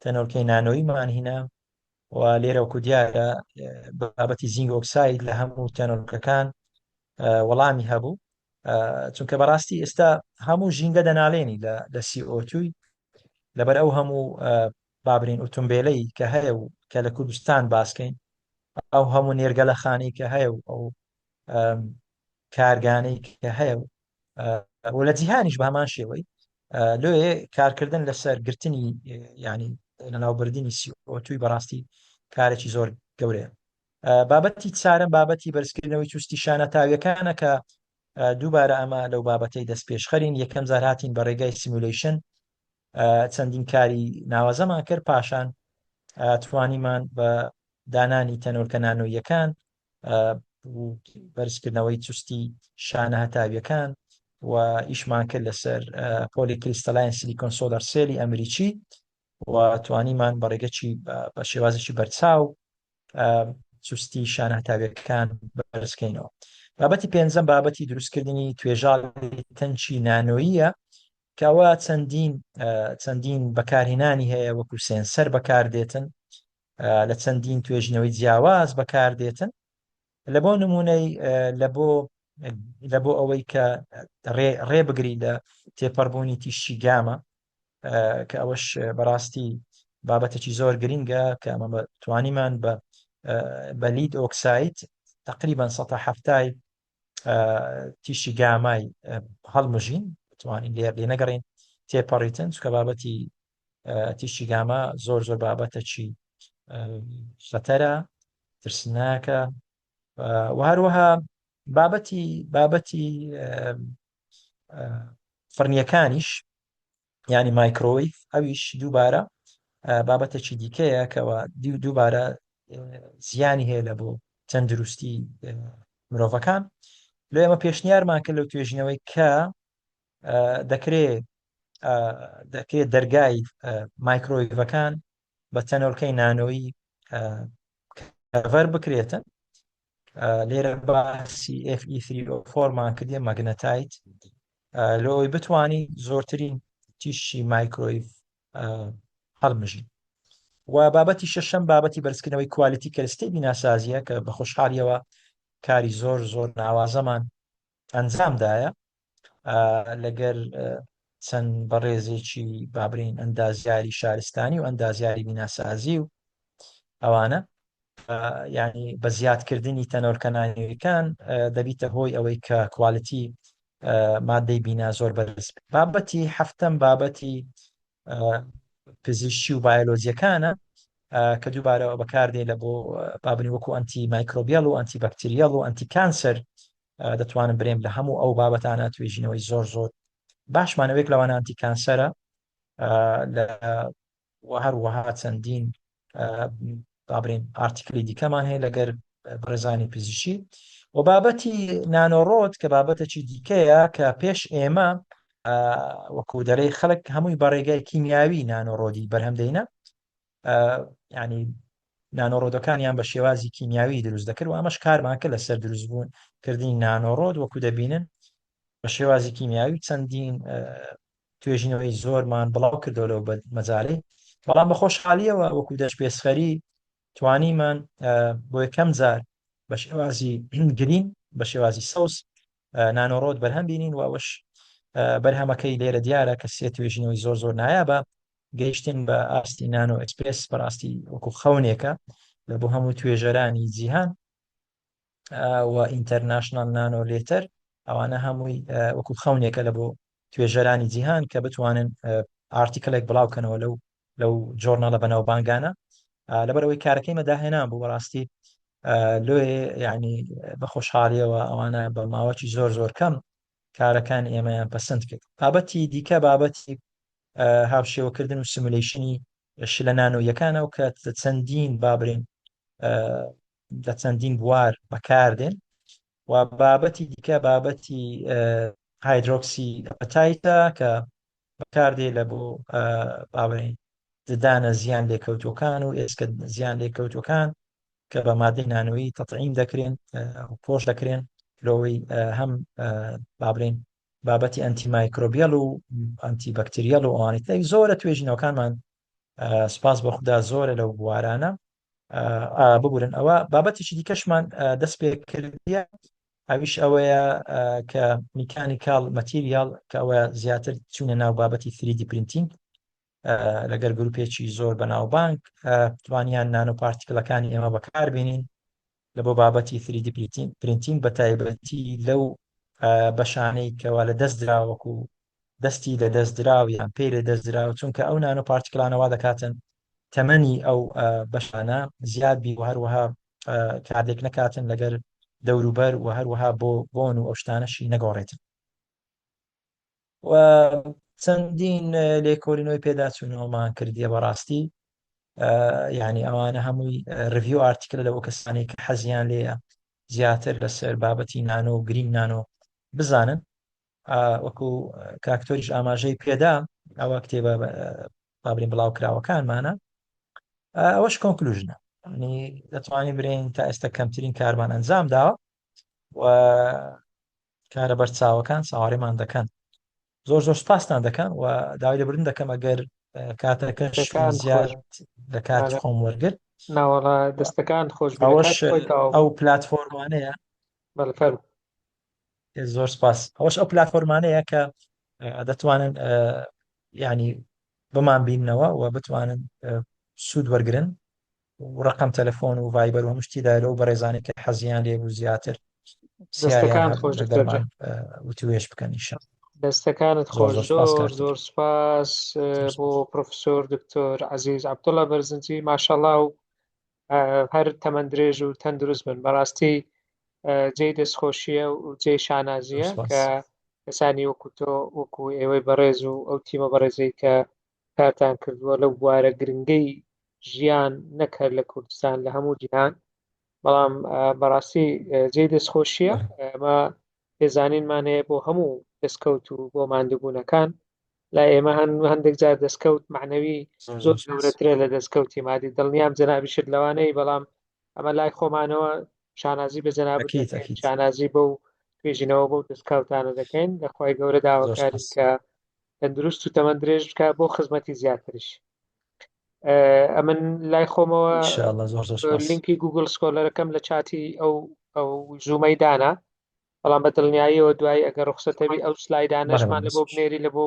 تەنۆرکەی نانۆییمان هینە و لێرە وەکو دیارە بابەتی زینگ ئۆکساید لە هەموو تەنۆرکەکان وەڵامی هەبوو چونکە بەڕاستی ئێستا هەموو ژینگە دەناڵێنی لە CO2 لەبەر ئەو هەموو بابرین ئۆتۆمبیلەی کە هەیە و کە لە کوردستان باسکەین ئەو هەموو نێرگە لە خانەی کە هەیە و ئەو کارگانەی کە هەیە و لە جیهانیش بە هەمان شێوەی لۆیە کارکردن لەسەر گرتنی ینی لەناوبردننی CO2 بەڕاستی کارێکی زۆر گەورەیە بابەتی چارەم بابەتی بەرزکردنەوەی تووستی شانە تاویەکانە کە دووبارە ئەمە لەو بابەتەی دەست پێشخەرین یەکەم جار هاتین بە ڕێگای سیمولیشن چەندین کاری ناوازەمان کرد پاشان توانیمان بە دانانی تەنۆرکە نانۆیەکان بەرزکردنەوەی تووستی شانە هەتاویەکان و ئیشمان کرد لەسەر پۆلی کریستەلاین سیلیکۆن سۆلەر سێلی ئەمریکی و توانیمان بە ڕێگەی بە شێوازێکی بەرچاو سوستی شانەتاویەکان بەرزکەینەوە. بابەتی پێنجەم بابەتی دروستکردنی توێژاڵی تەنچی نانۆییە کەەوە چەندین بەکارهێنانی هەیە وەکو سێنسەر بەکاردێتن لە چەندین توێژنەوەی جیاواز بەکاردێتن لە بۆ نمونەی لە بۆ ئەوەی کە ڕێبگری لە تێپەڕبوونی تیشی گامە کە ئەوەش بەڕاستی بابەتێکی زۆر گرینگە کە ئەمە توانیمان بە لید ئۆکسایت تقریبا 170 تیشی گامای هەڵمژین توانین لێ نەگەڕین تێپەڕیتن چکە بابەتی تیشی گامە زۆر بابەتەکی خەتەرە ترسناکە و هەروەها بابەتی فڕنیەکانیش ینی مایکرۆیف ئەویش دووبارە بابەتێکی دیکەیە کەەوە دووبارە زیانی هەیە لە بۆ تەندروستی مرۆڤەکان لە ئێمە پێشنیارمان کرد لەو توێژینەوەی کە دەکرێت دەرگای مایکرۆیڤەکان بە تەنۆرکەی نانۆیی کەڤەر بکرێتن لێرە باسی FE304مان کردێ مەگنەتایت لەوەی بتوانی زۆرترین تیشی مایکرۆیڤ هەڵمژین و بابەتی شەشەم بابەتی بەرزکردنەوەی کوالیتی کەرستی بیناسازیە کە بە خۆشحالیەوە کاری زۆر ناوازەمان ئەنجامدایە لەگەر چەند بەڕێزێکی بابرین ئەندازیاری شارستانی و ئەندازیاری بیناسازی و ئەوانە ینی بە زیادکردنی تەنۆرکەنانیەکان دەبیتە هۆی ئەوەی کە کوالیتی مادەی بینا زۆر بەرز بابەتی هەفتەم بابەتی پزیشکی و بایۆلۆجیەکانە کە دووبارەوە بەکاردێ لە بۆ بابنی وەکو ئەنتی مایکرۆبیال و ئەنتی بەکتریال و ئەنتی کانسەر دەتوانم برێم لە هەموو ئەو بابەتانە توێژینەوەی زۆر باشمانەوەیەک لەوانە ئەنتی کانسەرە هەروەها چەندین بابرین ئارتیکلی دیکەمان هەیە لەگەر بڕێزانی پزیشکی و بابەتی نانۆڕۆت کە بابەتێکی دیکەیە کە پێش ئێمە وەکو دەرەی خەڵک هەمووی بەڕێگای کیمیاوی نانۆڕۆدی بەرهەمدەینە ینی نانۆڕۆدەکانیان بە شێوازی کیمیاوی دروست دەکرد و ئەمەش کارمان کرد لەسەر دروستبوون کردنی نانۆڕۆد وەکو دەبینن بە شێوازی کیمیاوی چەندین توێژینەوەی زۆرمان بڵاو کردەوە لەو مەجارەی بەڵام بە خۆشحالیەوە وەکو دەست پێسخەری توانیمان بۆ یەکەم جار بە شێوازی گرین بە شێوازی سەوس نانۆڕۆت بەرهەم بینین و ئەوەش بەرهەمەکەی لێرە دیارە کە سێ توێژینەوەی زۆر نایابە گەیشتن بە ئاستی نانۆ ئەکسپرس بەڕاستی وەکو خەونێکە لە بۆ هەموو توێژەرانی جیهان و ئینتەرناشنال نانۆ لێتەر ئەوانە هەمووی وەکو خەونێکە لە بۆ توێژەرانی جیهان کە بتوانن ئارتیکلێک بڵاوکەنەوە لەو جۆرناڵە بەناوبانگانە لەبەرەوەی کارەکەی مەداهێنان بوو بەڕاستی لێ یعنی بە خۆشحالیەوە ئەوانە بە ماوەی زۆر کەم کارەکان ئێمەیان پەسەند کرد بابەتی دیکە بابەتی هاوشێوەکردن و سیمولیشنی شلە نانۆیەکانە و کە چەندین بابرین لە چەندین بوار بەکاردێن و بابەتی دیکە بابەتی هایدرۆکسی ئەپەتایتە کە بەکاردێ لە بۆ بابرین ددانە زیان لێکەوتوەکان و ئێسکە زیان لێکەوتوەکان کە بە مادەی نانۆیی تەطعیم دەکرێن و پۆش دەکرێن لەوەی هەم بابرین بابەتی ئەنتی مایکرۆبیال و ئەنتی بەکتریال و ئەوانەی زۆرە توێژینەوەکانمان سپاس بە خوددا زۆرە لەو بوارانە ببورن ئەوە بابەتێکی دیکەشمان دەست پێ کردیە ئەویش ئەوەیە کە میکانیکال مەتیریال کە ئەوە زیاتر چوونە ناو بابەتی 3D پرینتینگ لەگەر گروپێکی زۆر بەناوبانگ توانیان نانۆ پارتیکلەکانی ئێمە بەکاربێنین لە بۆ بابەتی 3D پرینتینگ بە تایبەتی لەو بەشانەی کەوا لە دەست دراوەکو دەستی لە دەست دراو یان پێی لە دەست دراوە چونکە ئەو نانۆ پارتیکلانەوە دەکاتن تەمەنی ئەو بەشانە زیاد بی و هەروەها کادێک نەکاتن لەگەر دەوروبەر و هەروەها بۆن و ئەو شتانەشی نەگۆڕێتن و چەندین لێکۆڵینەوەی پێداچوونەوەمان کردیە بەڕاستی یعنی ئەوانە هەمووی ڕڤیو ئارتیکل لەوە کەسانی کە حەزیان لێە زیاتر لەسەر بابەتی نانۆ و گرین نانۆ بزانن وەکو کاکتۆریش ئاماژەی پێدا ئەوە کتێبە بابرین بڵاو کراوەکانمانە ئەوەش کۆنکلوژنە ینی دەتوانین برین تا ئێستا کەمترین کارمان ئەنجام داوە و کارە بەرچاوەکان چاوەڕێمان دەکەن. زۆر سوپاستان دەکەن و داوای لەبردن دەکەم ئەگەر کاتەکەش دەستەکان خۆش زیاد لە کاتی خۆم وەرگرت. ناوەڵە دەستەکان خۆش بێ لە ئەوەش کاتی خۆی تەواو ئەو پلاتفۆرمانەیە. بەڵێ فەرموو. زۆر سپاس. ئەوەش ئەو پلاتفۆرمانەیە کە دەتوانن ینی بمان بینەوە و بتوانن سوود وەرگرن و ڕقم تەلەفۆن و ڤایبەر و هەموو شتیدا لەو بەڕێزانێک کە حەزیان لێبوو زیاتر سیاریان دەستەکان هەبوو خۆش دکتۆر جان. لەگەڵمان وتوێش بکەن ئینشاڵڵا. دەستەکانت خۆش. سپاس زۆر کاکتۆر. زۆر سپاس بۆ پرۆفسۆر دکتۆر عەزیز عەبدوڵڵا بەرزنجی ماشەڵڵا و هەر تەمەن درێژ و تەندروست بن. بەڕاستی جێی دەستخۆشیە و جێی شانازیە کە کەسانی وەکو تۆ وەکو ئێوەی بەڕێز و ئەو تیمە بەڕێزەی کە کارتان کردووە لەو بوارە گرنگەی ژیان نەکرد لە کوردستان لە هەموو جیهان. بەڵام بەڕاستی جێی دەستخۆشیە. ئەمە پێزانینمان هەیە بۆ هەموو دەستکەوت و بۆ ماندووبوونەکان. لا ئێمە هەندێک جار دەستکەوت معنەوی زۆر گەورەترە لە دەستکەوتی مادی. دڵنیام جەنابیشت لەوانەیە، بەڵام ئەمە لای خۆمانەوە شانازی بە جەنابەت دەکەین، شانازی بەو توێژینەوە بەو دەستکەوتانە دەکەین. لەخوای گەورە داواکارین کە تەندروست و تەمەن درێژ بکە بۆ خزمەتی زیاتریش. ئەمن لای خۆمەوە لینکی گوگل سکۆلەرەکەم لە چاتی ئەو زوومەی دانا، بەڵام بە دڵنیاییەوە دوای ئەگەر ڕوخسەتەبی ئەو سلایدانەشمان لە بۆ بنێری لە بۆ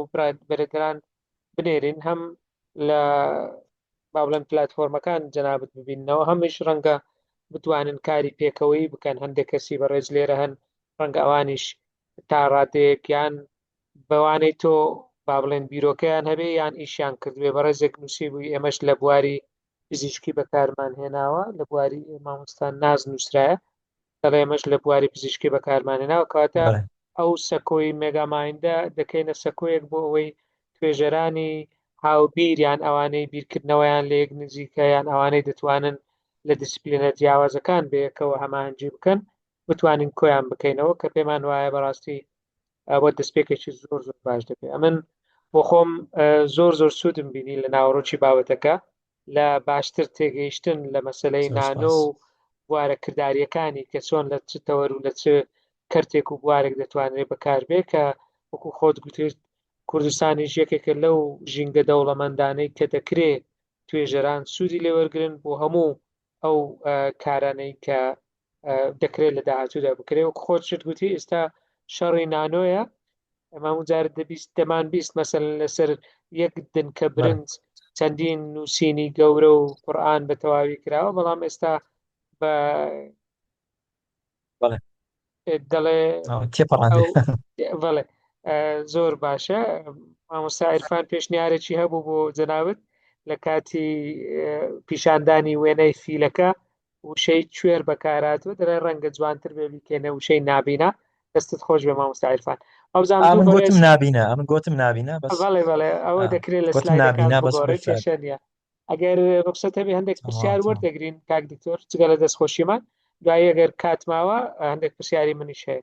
بەرەگران بنێرین، هەم لە با بڵێن پلاتفۆرمەکان جەنابەت ببینەوە، هەمیش ڕەنگە بتوانن کاری پێکەوەی بکەن. هەندێک کەسی بەڕێز لێرە هەن ڕەنگە ئەوانیش تا ڕادەیەک یان بەوانەی تۆ با بڵێن بیرۆکەیان هەبێ یان ئیشیان کردوێ. بەڕێزێک نووسی بووی ئێمەش لە بواری پزیشکی بەکارمان هێناوە، لە بواری مامۆستا ناز نووسرایە، دەڵێ ئێمەش لە بواری پزیشکی بەکارمان هێناوە. کەواتە ئەو سەکۆی مێگامایندە دەکەینە سەکۆیەک بۆ ئەوەی توێژەرانی هاوبیریان ئەوانەی بیرکردنەوەیان لە یەک نزیکە یان ئەوانەی دەتوانن لە دیسپلینە جیاوازەکان بەیەکەوە هەماهەنگی بکەن بتوانین کۆیان بکەینەوە، کە پێمان وایە بەڕاستی ئەوە دەستپێکێکی زۆر زۆر باش دەبێت. ئەمن بۆ خۆم زۆر سوودم بینی لە ناوەڕۆکی بابەتەکە، لە باشتر تێگەیشتن لە مەسەلەی نانۆ و بوارە کرداریەکانی کە چۆن لە چ تەوەر و لە چ کەرتێک و بوارێک دەتوانرێت بەکاربێ، کە وەکو خۆت گوتیت کوردستانیش یەکێکە لەو ژینگە دەوڵەمەندانەی کە دەکرێت توێژەران سوودی لێوەرگرن بۆ هەموو ئەو کارانەی کە دەکرێت لە داهاتوودا بکرێت. وەکو خۆت گوتی ئێستا شەڕی نانۆیە، ئەمە جارت دەمان بیست مەسەلەن لەسەر یەک دنکە برنج چەندین نووسینی گەورە و قورئان بە تەواوی کراوە، بەڵام ئێستا بە دەڵێ زۆر باشە. مامۆستا عیرفان پێشنیارێکی هەبوو بۆ جەنابەت لە کاتی پیشاندانی وێنەی فیلەکە وشەی کوێر بەکارهاتوە، دەڵێ ڕەنگە جوانتر بێ بیکەنە وشەی نابینا. دەستت خۆش بێ مامۆستا عیرفان. من گوتم نابینە بەڵێ ئەوە دەکرێت لە سلایدەکان بگۆڕێت، کێشە نیە. ئەگەر ڕوخسەتە بێ هەندێک پرسیار وەردەگرین کاک دکتۆر جگە لە دەستخۆشیمان، دوای ئەگەر کاتماوە هەندێک پرسیاری منیش هەیە.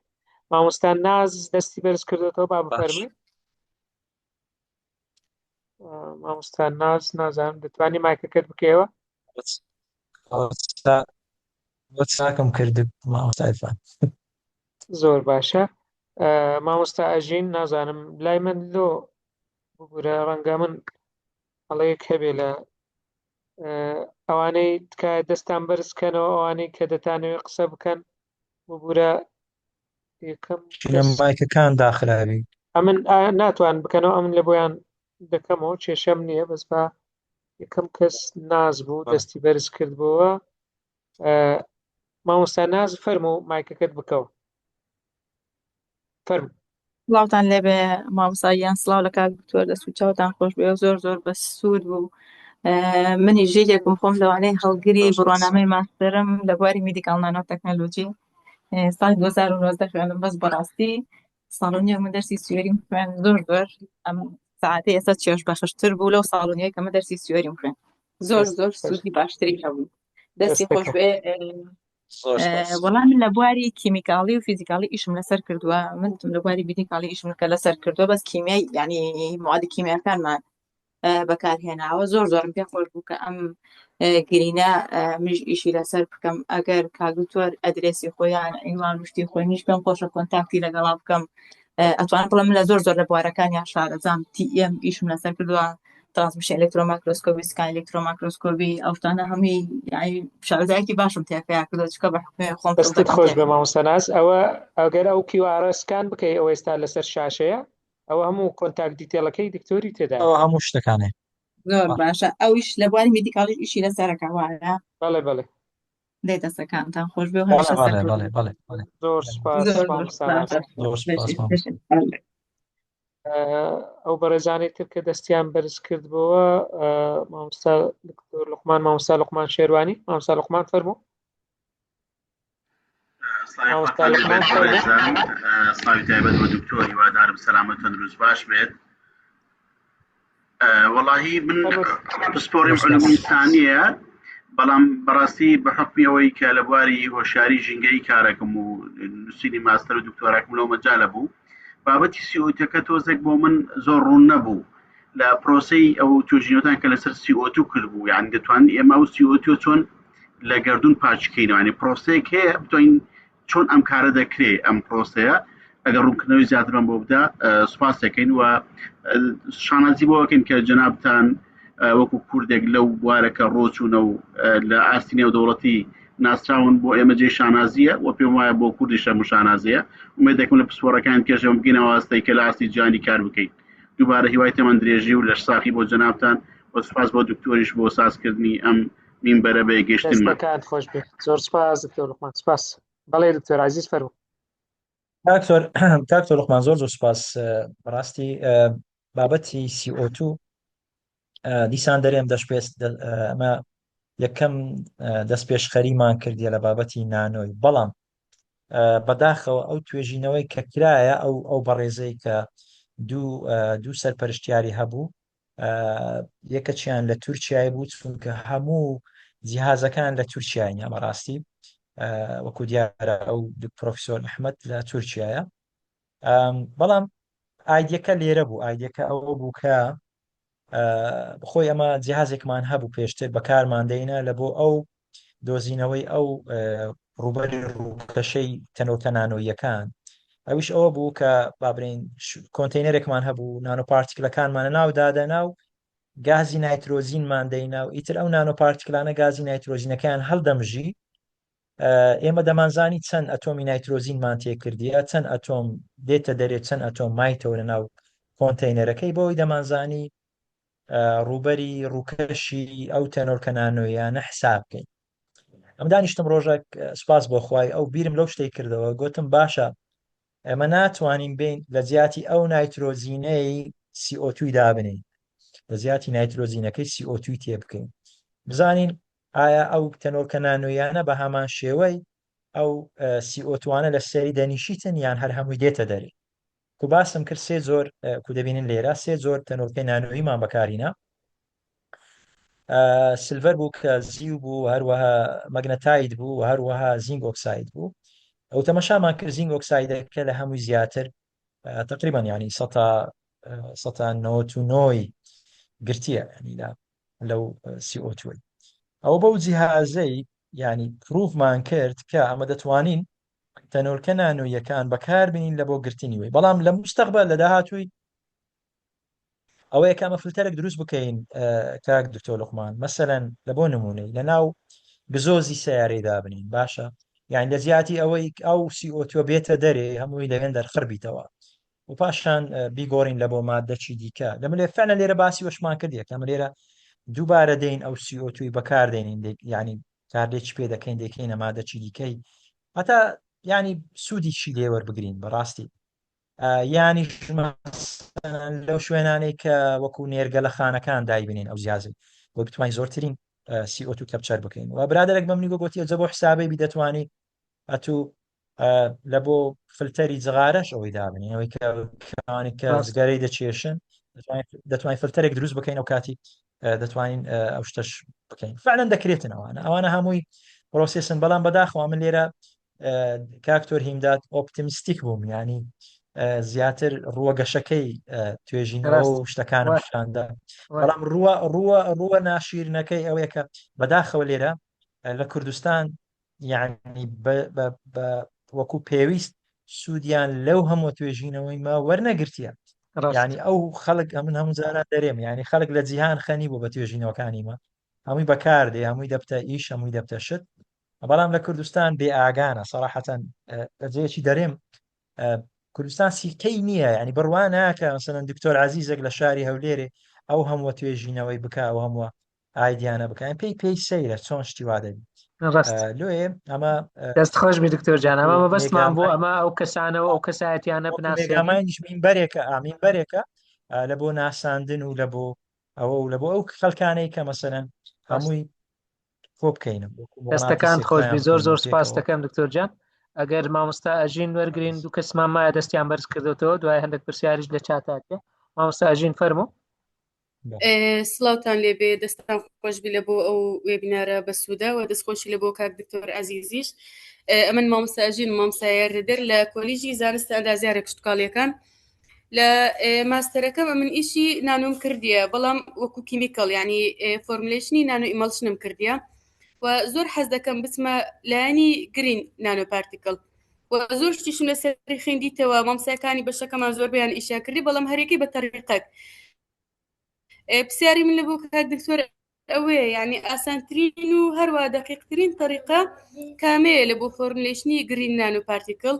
مامۆستا ناز دەستی بەرز کردێتەوە، با بفەرمێ. مامۆستا ناز نازانم دەتوانی مایکەکەت بکەیەوە. چاکم کرد مامۆستا عیرفان. زۆر باشە. مامۆستا ئەژین نازانم لای من لۆ ببوورە، ڕەنگە من هەڵەیەک هەبێ لە ئەوانەی تکایە دەستان بەرزکەنەوە، ئەوانەی کە دەتانەوێت قسە بکەن ببوورە یەکەم مایکەکان داخراوی. ئەمن ناتوان بکەنەوە، ئەمن لە بۆیان دەکەمەوە، کێشەم نییە، بەس بە یەکەم کەس ناز بوو دەستی بەرز کردبەوە. مامۆستا ناز فەرموو مایکەکەت بکەوە. فەرموو. سڵاوتان لێبێ مامۆستاییان، سڵاو لە کاک دکتۆر، دەست و چاوتان خۆش بێ و زۆر بە سوود بوو. منی ژێرێکم خۆم لەوانەیە هەڵگری بڕوانامەی ماستەرم لە بواری میدیکال نانۆ تەکنۆلۆجی ساڵی 2019 خوێندم. بەس بەڕاستی ساڵۆنیەک من دەرسی سوێریم خوێن زۆر ئەم ساعتەی ئێستا چێژ بەخشتر بوو لەو ساڵۆنیەی کە من دەرسی سوێریم خوێن. زۆر سوودی باشتری هەبوو. دەستی خۆش بێ. وەڵام من لە بواری کیمیکاڵی و فیزیکاڵی ئیشم لەسەر کردووە. من لە بواری میدیکاڵی ئیشم کە لەسەر کردووە، بەس کیمیای یعنی موادی کیمیاکانمان بەکارهێناوە زۆرم پێ خۆش بوو کە ئەم گرینە منیش ئیشی لەسەر بکەم ئەگەر کاگوتۆر ئەدرێسی خۆیان ئینوان شتی خۆی نیش پێم خۆشە کۆنتاکتی لەگەڵا بکەم ئەتوانم بڵێم لە زۆر لە بوارەکانیان شارەزام TM ئیشم لەسەر کردووە ترانسمیشن ئەلکترۆمایکرۆسکۆپی سکان ئەلکترۆمایکرۆسکۆپی ئەو شتانە هەمووی یعنی شارەزایەکی باشم تێکەیە کردو چکە بە حکومێ خۆم دەستت خۆش بێ مامۆستا ناز ئەوە ئەگەر ئەو QR سکان بکەی ئەوە ئێستا لەسەر شاشەیە ئەوە هەموو کۆنتاکت دیتێلەکەی دکتۆری تێدا ئەوە هەموو شتەکانێ زۆر باشە ئەویش لە بواری میدیکاڵی ئیشی لەسەرەکە وایە بەڵێ دەی دەستەکانتان خۆش بێ و بەڵێ هەمیشە بەڵێ سەر بەڵێ بەڵێ بەڵێ زۆر سپاس زۆر مامۆستا ناز زۆر سپاس مامۆستا. ئەو بەڕێزانەی تر کە دەستیان بەرز کردبەوە مامۆستا دکتۆر لوقمان مامۆستا لوقمان شێروانی مامۆستا لوقمان فەرموو سڵاوی تایبەت بۆ دکتۆری وادارم سەلامەت تەندروست باش بێت وەڵاهی من پسپۆریم علوم ئینسانیە بەڵام بەڕاستی بە حکمی ئەوەی کە لە بواری هۆشیاری ژینگەی کارەکەم و نووسینی ماستەر و دکتۆراکم لەو مەجالە بوو بابەتی CO2 تۆزێک بۆ من زۆر ڕوون نەبوو لە پرۆسەی ئەو توێژینەوەتان کە لەسەر CO2 کردبوو یعنی دەتوانین ئێمە ئەو CO2 چۆن لە گەردون پاچکەینەوە ینی پرۆسەیەک هەیە بتوانین چۆن ئەم کارە دەکرێت ئەم پرۆسەیە ئەگەر ڕوونکردنەوەی زیاترم بۆ بدا سوپاس دەکەین و شانازی بۆ وەکەین کە جەنابتان وەکو کوردێک لەو بوارەکە ڕۆچوونە و لە ئاستی نێودەوڵەتی ناسراون بۆ ئێمە جێ شانازیە و پێم وایە بۆ کوردیشە شانازیە ومێ دەکەم لە پسپۆرەکان کێشەوە بگەینەوە ئاستەی کە لە ئاستی جیهانی کار بکەین دووبارە هیوای تەمەند درێژی و لەش ساقی بۆ جەنابتان و سوپاس بۆ دکتۆریش بۆ سازکردنی ئەم مینبەرە بە گەشتنمان دەستەکانت خۆش بێ زۆر سپاس دکتۆر لوقمان سپاس بەڵێ دکتۆر عەزیز فەرموو کاکتۆر لوقمان زۆر سوپاس بەڕاستی بابەتی CO2 دیسان دەرێم ئەمە یەکەم دەست پێشخەریمان کردیە لە بابەتی نانۆی بەڵام بەداخەوە ئەو توێژینەوەی کە کرایە ئەو بەڕێزەی کە دوو سەرپەرشتیاری هەبوو یەکەچیان لە تورکیای بوو چونکە هەموو جیهازەکان لە تورکیای ئەمە ڕاستی وەکو دیارە ئەو پرۆفیسۆر ئەحمەد لە تورکیایە بەڵام ئایدیەکە لێرە بوو ئایدیەکە ئەوە بوو کە بخۆی ئەمە جیهازێکمان هەبوو پێشتر بەکارماندەینە لە بۆ ئەو دۆزینەوەی ئەو ڕوبەری ڕووکەشەی تەنۆکە نانۆیەکان ئەویش ئەوە بوو کە بابرین کۆنتینەرێکمان هەبوو نانۆپارتیکلەکانمانە ناودادە ناو گازی نایترۆزینمان دەینا و ئیتر ئەو نانۆپارتیکلانە گازی نایترۆزینەکان هەڵدەمژی ئێمە دەمانزانی چەند ئەتۆمی نایترۆزینمان تێکردیە چەند ئەتۆم دێتە دەرێت چەند ئەتۆم مایتەوە لە ناو کۆنتینەرەکەی بۆی دەمانزانی ڕوبەری ڕووکەشی ئەو تەنۆرکە نانۆیانە حساب بکەین ئەم دانیشتم ڕۆژێک سوپاس بۆ خوای ئەو بیرم لەو شتەی کردەوە گوتم باشە ئەمە ناتوانین بین لە جیاتی ئەو نایترۆزینەی CO2 دابنین لە جیاتی نایترۆزینەکەی CO2 تێ بکەین بزانین ئایا ئەو تەنۆرکە نانۆیانە بە هەمان شێوەی ئەو CO2وانە لە سەری دەنیشیتن یان هەر هەمووی دێتە دەری کو باسم کرد سێ زۆر کو دەبینن لێرە سێ زۆر تەنۆرکەی نانۆیمان بەکارینە سلڤەر بوو کە زیو بوو هەروەها مەگنەتاید بوو و هەروەها زینگ ئۆکساید بوو ئەو تەمەشامان کرد زینگ ئۆکسایدەکە لە هەمووی زیاتر تقریبا ینی 1990 گرتیە ینی لەو CO2 ئەو بەو جیهازەی ینی پروفمان کرد کە ئەمە دەتوانین تەنۆرکە نانۆیەکان بەکاربینین لە بۆ گرتنی وی بەڵام لە مستەقبەل لە داهاتووی ئەوە یەکامە فلتەرێک دروست بکەین کاک دکتۆر لوقمان مەسەلەن لە بۆ نمونەی لە ناو گزۆزی سیارەی دابنین باشە یان لە زیاتی ئەوەی ئەو CO2 بێتە دەرێ هەمووی لەوێن دەرخڕبیتەوە و پاشان بیگۆڕین لە بۆ مادەچی دیکە لەمە فعلا لێرە باسی وەشمان کردیە کەمە لێرە دووبارە دەین ئەو CO2 بەکاردێنین ینی کاردێکی پێ دەکەین دەکەینە مادەچی دیکەی هەتا ینی سوودی چی لێوەربگرین بەڕاستی ینی لەو شوێنانەی کە وەکو نێرگە لە خانەکان دایبنین ئەو زیازی بۆ بتوانین زۆرترین CO2 کەپچەر بکەین و برادێک بەم نیگە گوتی جە بۆ حسابی بی دەتوانی ئەتوو لە بۆ فلتەری جغارەش ئەوەی دابنین ئەوەی کەوانی کە زگەرەی دەچێشن دەتوانین فلتەرێک دروست بکەین ئەو کاتی دەتوانین ئەو شتەش بکەین فعلا دەکرێتن ئەوانە هەمووی پرۆسسن بەڵام بەداخەوە من لێرە کاکتۆر هیمداد ئۆپتیمیستیک بووم ینی زیاتر ڕووەگەشەکەی توێژینەوە ڕاست و شتەکانم وای شاندا وای بەڵام ڕووە ناشیرنەکەی ئەوەیە کە بەداخەوە لێرە لە کوردستان یعنی وەکو پێویست سوودیان لەو هەموو توێژینەوەی ما وەرنەگرتیە ڕاست یعنی ئەو خەڵک ئەمن هەموو جاران دەرێم یعنی خەڵک لە جیهان خەنی بوو بە توێژینەوەکانیمە هەمووی بەکاردێ هەمووی دەبتە ئیش هەمووی دەبتە شت بەڵام لە کوردستان بێ ئاگانە سەراحەتەن لە جەیەکی دەرێم کوردستان سیکەی نییە ینی بڕوان ناکە مەسەن دکتۆر عەزیزێک لە شاری هەولێرێ ئەو هەموو توێژینەوەی بکە ئەو هەموو ئایدیانە بکەن پێی سەیرە چۆن شتی وا دەبی ڕاست لێ ئەمە دەست خۆش بی دکتۆر جان ئەمە مەبەستمان بۆ مێگامای ئەمە ئەو کەسانەوە ئەو کەسایەتیانە بناسیێنین مێگامانیش مینبەرێکە مینبەرێکە لە بۆ ناساندن و لە بۆ ئەوە و لە بۆ ئەو خەڵکانەی کە مەسەرەن هەمووی خۆ بکەینم دەستەکان خۆشبی زۆر سپاس دەکەم دکتۆر جان ئەگەر مامۆستا ئەژین وەرگین دوو کەسمان مایە دەستیان بەرز کردوتەوە دوای هەندێک پرسیاریش لە چاتاکە مامۆستا ئەژین فەرموو سڵاوتان لێبێ دەستان خۆشبی لە بۆ ئەو وێبینارە بەسوودا و دەستخۆشی لە بۆ کاک دکتۆر عەزیزیش ئەمن مامۆستا ئەژین مامۆستای ڕێدەر لە کۆلیژی زانستە ئەندازیارە کشتتوکاڵیەکان لە ماستەرەکەم من ئیشی نانۆم کردیە بەڵام وەکو کیمیکەڵ ینی فۆرمولێشنی نانۆ ئیمەڵشنم کردیە و زۆر حەز دەکەم بچمە لایەنی گرین نانۆ پارتیکڵ و زۆر شتیشم لەسەری خوێندیتەوە مامۆستایەکانی بەشەکەمان زۆر بەیان ئیشا کردی بەڵام هەرێکی بە تەریقەک پرسیاری من لە بۆ کاک دکتۆر ئەوەیە ینی ئاسانترین و هەروە دقیقترین طریقە کامەیە لە بۆ فۆرمولێشنی گرین نانۆ پارتیکڵ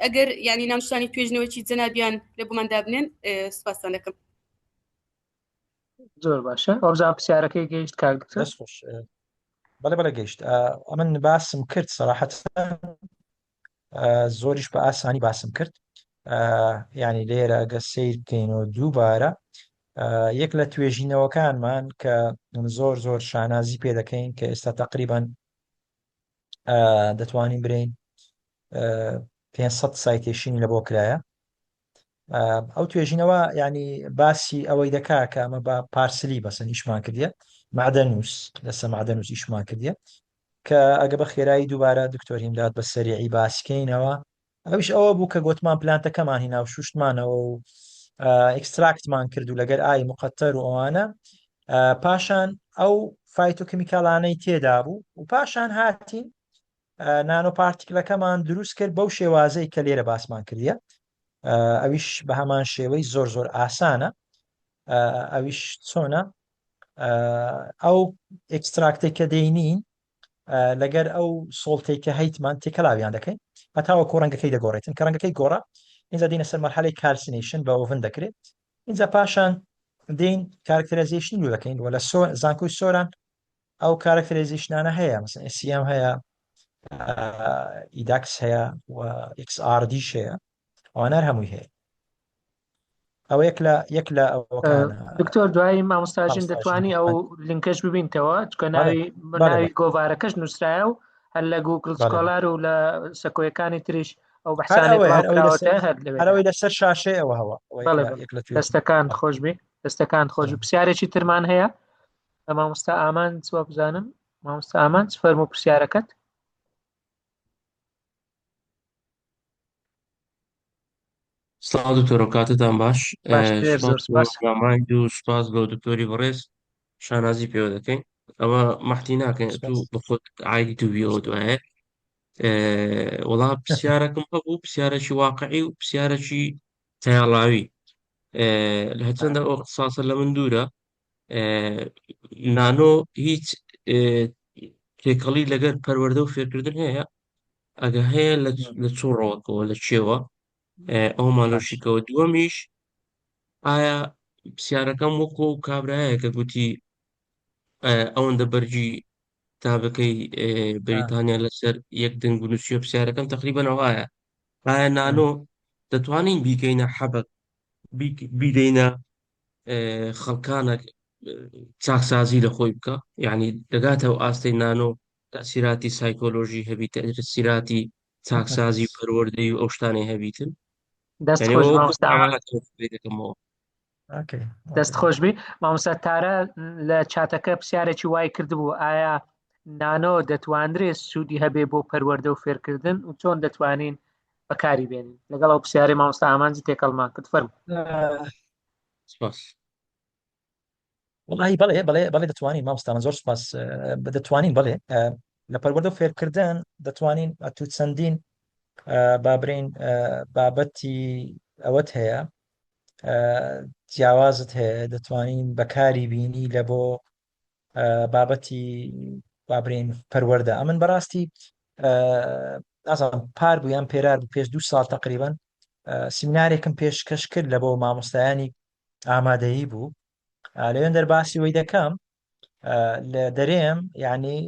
ئەگەر ینی نامشتانی توێژنەوەی جەنابیان لە بۆماندا بنێن سوپاسان دەکەم زۆر باشە ئەوزان پرسیارەکەی گەیشت کاک دکتۆر دەست خۆش بەڵێ گەیشت ئەمن باسم کرد سەراحەتەن زۆریش بە ئاسانی باسم کرد ینی لێرە ئەگە سیر بکەینەوە دووبارە یەک لە توێژینەوەکانمان کە زۆر شانازی پێ دەکەین کە ئێستا تقریبان دەتوانین برین 500 سایتێشینی لە بۆ کرایە ئەو توێژینەوە ینی باسی ئەوەی دەکا کە ئەمە بە پارسلی بەسەن ئیشمان کردیە معدەنووس لەسە معدەنووس ئیشمان کردیە کە ئەگە بە خێرایی دووبارە دکتۆر هیمداد بە سەریعی باسکەینەوە ئەوش ئەوە بوو کە گوتمان پلانتەکەمان هینا و شوشتمانەوە و ئەکستراکتمان کرد و لەگەر ئای مقەتەر و ئەوانە پاشان ئەو فایتۆکیمیکاڵانەی تێدا بوو و پاشان هاتین نانۆ پارتیکلەکەمان دروست کرد بەو شێوازەی کە لێرە باسمان کردیە ئەویش بە هەمان شێوەی زۆر ئاسانە ئەویش چۆنە ئەو ئەکستراکتێک کە دەینین لەگەر ئەو سۆڵتێک کە هەیتمان تێکەلاویان دەکەین هەتاوە کۆڕەنگەکەی دەگۆڕێتن کە ڕەنگەکەی گۆڕە اینجا دینە سەر مەرحەلەی کالسینیشن بە ئۆڤن دەکرێت اینجا پاشان دین کارکتەرایزیشنی لێ دەکەین وە لە زانکۆی سۆران ئەو کارکتەرایزیشنانە هەیە مثلا SCM هەیە ئیداکس هەیە و XRDش هەیە ئەوانە هەمووی هەیە ئەو یەک لە ئەوەکانە دکتۆر دوایی مامۆستاژین دەتوانی ئەو لینکەش ببینتەوە چکە ناوی گۆڤارەکەش نووسرایە و هەر لە گوگل سکۆلار و لە سەکۆیەکانی تریش ئەو بەحسانەوەی لەسەر شاشەی ئەوە هەوە دەستەکان خۆشبی دەستەکان خۆش پرسیارێکی ترمان هەیە لە مامۆستا ئامان چوە بزانم مامۆستا ئامان فەرموو پرسیارەکەت سڵاو دکتۆرە کاتتان باش مامای دوو سوپاس بۆ دکتۆری بەڕێز شانازی پێوە دەکەین ئەوە مەحتی ناکەین تو بەخۆت عایدی تو بیەوە دوایە وەڵا پرسیارەکەم هەبوو پرسیارێکی واقعی و پرسیارێکی تەیاڵاوی لە هەچەندە ئەو قساسە لە من دوورە نانۆ هیچ تێکەڵی لەگەر پەروەردە و فێرکردن هەیە ئەگە هەیە لە چۆڕەوەکەوە لە چێوە ئەو مانۆشیکەوە دووەمیش ئایا پرسیارەکەم وەکو و کابرایە کە گوتی ئەوەندە بەرگی کتابەکەی بریتانیا لەسەر یەک دەنگ و نووسیە پرسیارەکەم تقریبەن ئەوایە ئایا نانۆ دەتوانین بیکەینە حەبەک بیدەینە خەڵکانێک چاکسازی لە خۆی بکە یعنی دەگاتەوە ئاستەی نانۆ تەسیراتی سایکۆلۆژی هەبی تەسیراتی چاکسازی پەروەردەی و ئەو شتانەی هەبیتن دەست خۆشبی مامۆستا تارە لە چاتەکە پرسیارێکی وای کردبوو ئایا نانۆ دەتوانرێت سوودی هەبێ بۆ پەروەردە و فێرکردن و چۆن دەتوانین بەکاری بێنین لەگەڵ ئەو پرسیارەی مامۆستا ئامانجی تێکەڵمان کرد فەرموو. سپاس. وڵی بەڵێ دەتوانین مامۆستامان زۆر سپاس دەتوانین بڵێ لە پەروەردە و فێرکردن دەتوانین ئەتو چەندین بابرین بابەتی ئەوەت هەیە جیاوازت هەیە دەتوانین بەکاری بینی لە بۆ بابەتی بابرین پەروەردە ئەمن بەڕاستی نازانم پار بوو یان پێرار بوو پێش 2 ساڵ تقریبا سیمینارێکم پێشکەش کرد لە بۆ مامۆستایانی ئامادەیی بوو لەوێن دەرباسی وەی دەکەم لە دەرێم ینی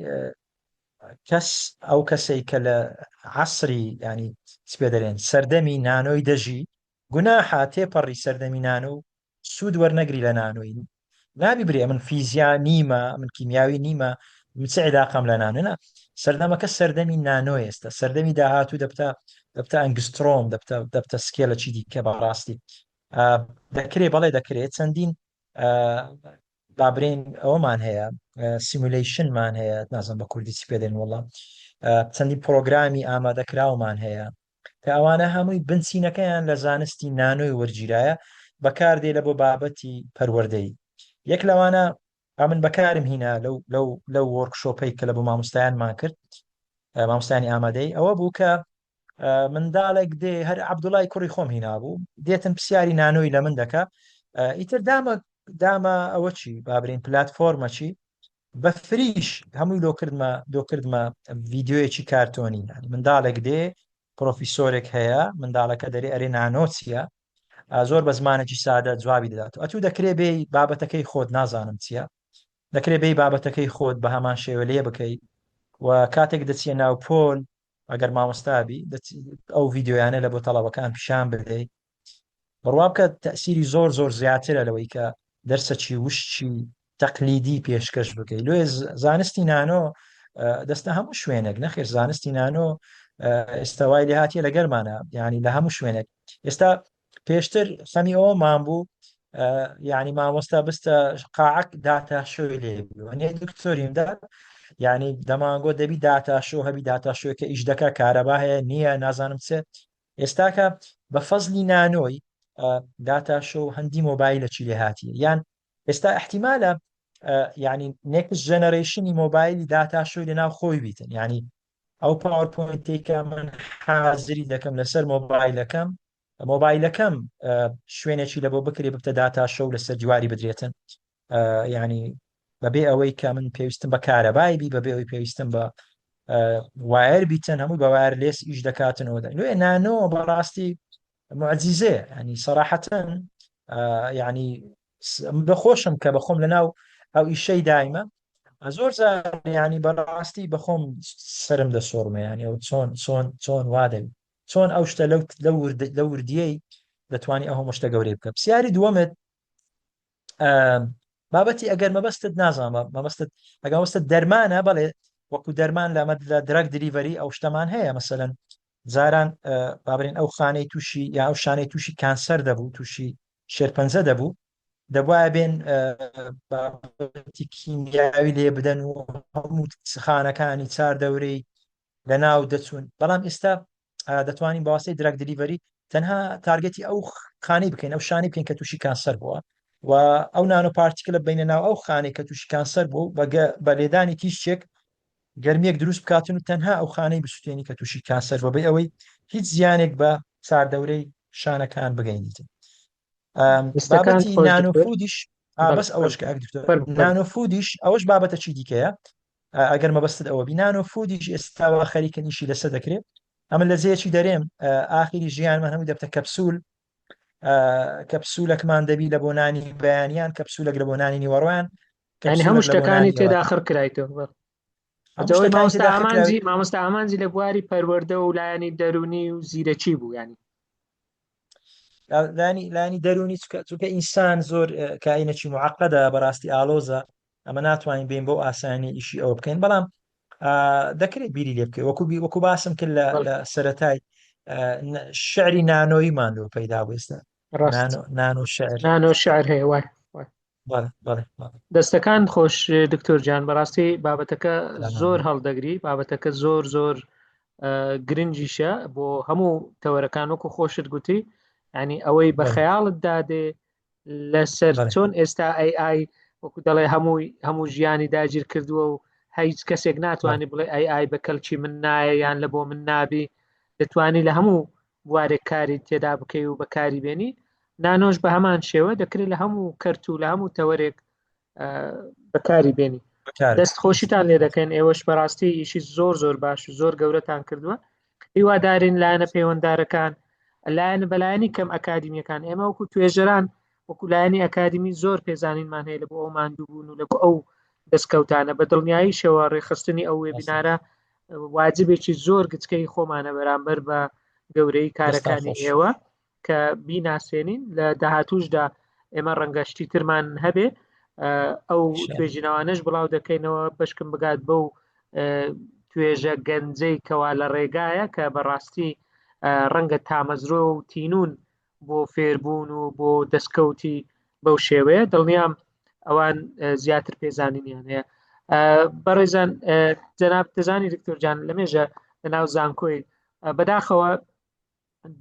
کەس ئەو کەسەی کە لە عەسری ینی سپێ دەرێن سەردەمی نانۆی دەژی گوناحا تێپەڕی سەردەمی نانۆ و سوود وەرنەگری لە نانۆی نابی برێ من فیزیا نیمە من کیمیاوی نیمە من چ عیلاقەم لە نانۆ سەردەمەکە سەردەمی نانۆ ئێستا سەردەمی داهاتوو دەبتە ئەنگسترۆم دەبتە سکێلە چی دیکە بەڕاستی دەکرێت بەڵێ دەکرێت چەندین بابرین ئەومان هەیە سیمولیشنمان هەیە نازم بە کوردی چی پێدەن وڵام چەندین پرۆگرامی ئامادەکراومان هەیە کە ئەوانە هەمووی بنچینەکەیان لە زانستی نانۆی وەرگیرایە بەکاردێ لە بۆ بابەتی پەروەردەی یەک لەوانە من بەکارم هینا لەو وەرکشۆپەی کە لە بۆ مامۆستایانمان کرد مامۆستایانی ئامادەی ئەوە بوو کە منداڵێک دێ هەر عەبدوڵای کوڕی خۆم هینا بوو دێتن پرسیاری نانۆی لە من دەکا ئیتر دامە ئەوە چی بابرین پلاتفۆرمە چی بە فریش هەمووی دۆ کردمە ڤیددیۆیەکی کارتۆنی منداڵێک دێ پرۆفیسۆرێک هەیە منداڵەکە دەرێ ئەرێ نانۆچیە زۆر بە زمانێکی سادە جوابی دەدات ئەتوو دەکرێ بێ بابەتەکەی خۆت نازانم چییە دەکرێ بێ بابەتەکەی خۆت بە هەمان شێوە لێ بکەیت و کاتێک دەچێ ناو پۆل ئەگەر مامۆستابی ئەو ڤیددیۆیانە لە بۆ تەڵەبەکان پیشان بدەیت بڕوا بکە تەسیری زۆر زیاترە لەوەی کە دەرسەکی وشتی تەقلیدی پێشکەش بکەیت لێ زانستی نانۆ دەستە هەموو شوێنێک نەخێر زانستی نانۆ ئێستاوای لێ هاتیە لە گەرمانە ینی لە هەموو شوێنێک ئێستا پێشتر خەمی ئەومان بوو ینی مامۆستا بستە قاعک داتاشۆی لێ بووە دکتۆریمدا ینی دەمانگۆ دەبی داتاشۆ هەبی داتاشۆی کە ئیش دەکە کارەبا هەیە نییە نازانم چێت ئێستاکە بە فەزلی نانۆی داتاشۆ هەندی مۆبایلە چی لێ هاتیە یان ئێستا احتیمالە ینی نێکس ژەنەرێشنی مۆبایلی داتاشۆی لەناو خۆی بیتن ینی ئەو پاوەرپۆینتێکە من حازری دەکەم لەسەر مۆبایلەکەم شوێنێکی لە بۆ بکرێ بکتە داتاشۆ لەسەر جواری بدرێتن ینی بەبێ ئەوەی کە من پێویستم بە کارەبای بی بەبێ ئەوی پێویستم بە وایر بیتن هەمووی بە وایر لێس ئیش دەکاتنەوە لێ نانۆ بەڕاستی معجززێ ینی سەراحەتەن ینی بەخۆشم کە بەخۆم لەناو ئەو ئیشەی دایمە زۆر ینی بەڕاستی بەخۆم سرم دەسۆڕمە ینی ئەو چۆن وادەوی چۆن ئەو شتە لە وردیەی دەتوانانی ئەو مشتە گەورەی بکە پرسیاری دووەمت بابەتی ئەگەر مەبەستت نازانمە مەبەستت ئەگەر وەستە دەرمانە بەڵێ وەکو دەرمان لە درەگ دلیڤەری ئەو شتەمان هەیە مەسەلەن جاران بابرین ئەو خانەی تووشی یا ئەو شانەی تووشی کانسەر دەبوو تووشی شێرپەنجە دەبوو دەبواە بێن بابەتی کیمیاوی لێ بدەن و هەموو خانەکانی چار دەورەی لە ناو دەچوون بەڵام ئێستا دەتوانین بەواسەی درەگ دلیڤەری تەنها تارگەتی ئەو خانەی بکەین ئەو شانەی بکەین کە تووشی کانسەر بووە و ئەو نانۆ پارتیکلە بینە ناو ئەو خانەی کە تووشی کانسەر بوو بە لێدانی تیشچێک گەرمیەک دروست بکاتن و تەنها ئەو خانەی بسووتێنی کە تووشی کانسەر بەبێ ئەوەی هیچ زیانێک بە چاردەورەی شانەکان بگەینیتن بابەتی نانۆفودیش بەس ئەوەش کە نانۆفودیش ئەوەش بابەتە چی دیکەیە ئەگەر مەبەستت ئەوە بی نانۆفودیش ئێستاوە خەریکەنیشی لەسەر دەکرێت ئەمە لە زێکی دەرێم ئاخری ژیانمان هەموو دەبتە کەپسولەکمان دەبی لە بۆ نانی بەیانیان کەپسولەک لە بۆ نانی نیوەڕوان هەموو شتەکانی تێدا خڕ کرایتەوە مامۆستا ئامانجی لە بواری پەروەردە و لایەنی دەرونی و زیرەکی بوو لانی دەرونی چونکە ئینسان زۆر کائینەکی معقەدە بەڕاستی ئالۆزە ئەمە ناتوانین بین بۆ ئاسانی ئیشی ئەوە بکەین بەڵام دەکرێت بیری لێ بکەیت وەکو باسم کرد لە سەرەتای شعری نانۆیمان لۆ پەیدا بوو ئێستا نانۆ شعر هەیە وای دەستەکان خۆش دکتۆر جان بەڕاستی بابەتەکە زۆر هەڵدەگری بابەتەکە زۆر گرنگیشە بۆ هەموو تەوەرەکان وەکو خۆشت گوتی ینی ئەوەی بە خەیاڵت دادێ لەسەر چۆن ئێستا AI وەکو دەڵێ هەموو ژیانی داگیر کردووە و هیچ کەسێک ناتوانانی بڵێ AI بە کەلکی من نایە یان لە بۆ من نابی دەتوانی لە هەموو بوارێک کاری تێدا بکەی و بەکاری بێنی نانۆش بە هەمان شێوە دەکرێت لە هەموو کەرت و لە هەموو تەوەرێک بەکاری بێنی دەست خۆشیتان لێ دەکەن ئێوەش بەڕاستی ئیشی زۆر باش و زۆر گەورەتان کردووە هیوادارین لایەنە پەیوەنددارەکان لایەنە بەلایەنی کەم ئەکادیمیەکان ئێمە وەکو توێژەران وەکو لایەنی ئەکادمی زۆر پێزانینمان هەیە لە بۆ ئەو ماندووبوون و لە بۆ ئەو دەستکەوتانە بە دڵنیاییشەوە ڕێخستنی ئەو وێبینارە واجبێکی زۆر گچکەی خۆمانە بەرامبەر بە گەورەی کارەکانی ئێوە کە بیناسێنین لە داهاتووشدا ئێمە ڕەنگەشتی ترمان هەبێ ئەو توێژینەوانش بڵاو دەکەینەوە بەشکم بگات بەو توێژە گەنجەی کەوا لە ڕێگایە کە بەڕاستی ڕەنگە تامەزرۆ و تینون بۆ فێربوون و بۆ دەستکەوتی بەو شێوەیە دڵنیام ئەوان زیاتر پێزانینیان هەیە بەڕێزان جەناب دەزانی دکتۆرجان لەمێژە لەناو زانکۆی بەداخەوە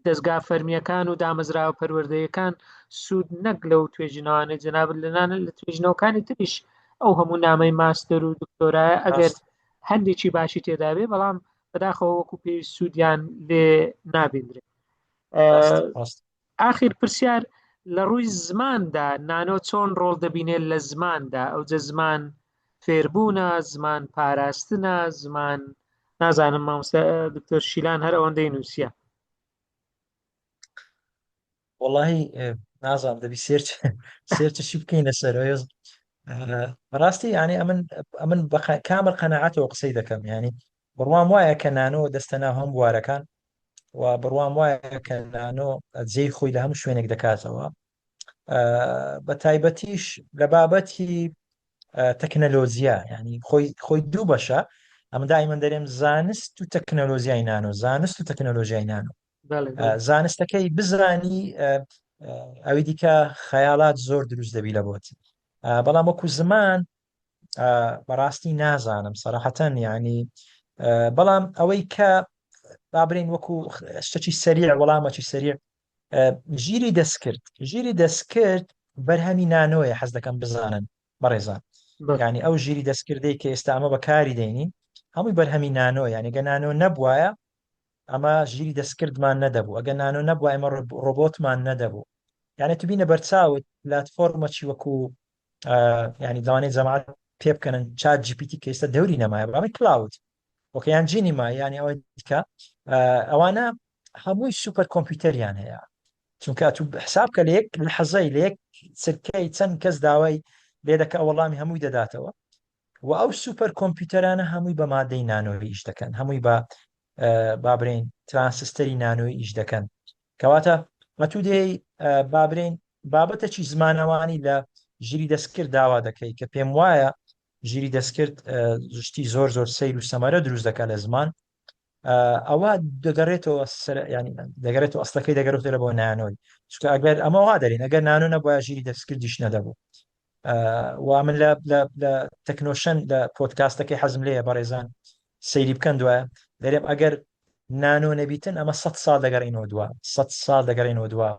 دەستگا فەرمیەکان و دامەزراوە پەروەردەیەکان سوود نەک لەو توێژینەوانە جەناب لەنانە لە توێژینەوەکانی تریش ئەو هەموو نامەی ماستەر و دکتۆرایە ئەگەر هەندێکی باشی تێدابێ بەڵام بەداخەوە وەکو پێی سوودیان لێ نابیندرێت ئاخیر پرسیار لە ڕووی زماندا نانۆ چۆن ڕۆڵ دەبینێت لە زماندا ئەوجە زمان فێربوونە زمان پاراستنە زمان نازانم مامۆستا دکتۆر شیلان هەر ئەوەندەی نووسە وەڵاهی نازانم دەبی سێرچشی بکەینە سەرۆز بەڕاستی یعنی ئەمن کامل قەناعەتەوە قسەی دەکەم ینی بڕوام وایە کە نانۆ دەستە ناو هەم بوارەکان و بڕوام وایە کە نانۆ جێی خۆی لە هەموو شوێنێک دەکاتەوە بە تایبەتیش لە بابەتی تەکنەلۆژیا ینی خۆی دوو بەشە ئەم دایمەن دەرێم زانست و تەکنەلۆژیای نانۆ زانست و تەکنەلۆژیای نانۆ زانستەکەی بزانی ئەوی دیکە خەیاڵات زۆر دروست دەبی لە بۆت بەڵام وەکو زمان بەڕاستی نازانم سەراحەتەن ینی بەڵام ئەوەی کە بابرین وەکو شتێکی سەریع وەڵامەکی سەریع ژیری دەستکرد بەرهەمی نانۆیە حەز دەکەم بزانن بەڕێزان ینی ئەو ژیری دەستکردەی کە ئێستا ئەمە بەکاری دێنین هەمووی بەرهەمی نانۆ ینی گە نانۆ نەبوایە ئەمە ژیری دەستکردمان نەدەبوو ئەگە نانۆ نەبووە ئەمە ڕۆبۆتمان نەدەبوو یعنی تو بینە بەرچاوت پلاتفۆرمەکی وەکو ینی داوانەی جەماعەت پێ بکەن چات GPT کە ئێستا دەوری نەمایە بەڵامی کلااود وەکەیان جینی ما ینی ئەوە دیکە ئەوانە هەمووی سوپەر کۆمپیوتەریان هەیە چونکە تو حساب کە لەیەک حەزەی لەیەک سرکەی چەند کەس داوای لێ دەکە وەڵامی هەمووی دەداتەوە و ئەو سوپەر کۆمپیوتەرانە هەمووی بە مادەی نانۆی ئیش دەکەن هەمووی بە بابرین ترانسستەری نانۆی ئیش دەکەن کەواتە مەتو دێی بابرین بابەتەکی زمانەوانی لە ژیری دەستکرد داوا دەکەی کە پێم وایە ژیری دەستکرد شتی زۆر سەیر و سەمەرە دروست دەکات لە زمان ئەوە دەگەڕێتەوە ینی دەگەڕێتەوە ئەستەکەی دەگەڕێتە بۆ نانۆی چکە ئەگەر ئەمە وا دەرین ئەگەر نانۆ نەبووە ژیری دەستکردیش نەدەبوو و من لە تەکنۆشن لە پۆدکاستەکەی حەزم لێیە بەڕێزان سەیری بکەن دوایە دەرێم ئەگەر نانۆ نەبیتن ئەمە 100 ساڵ دەگەڕینەوە دووە 100 ساڵ دەگەڕینەوە دووە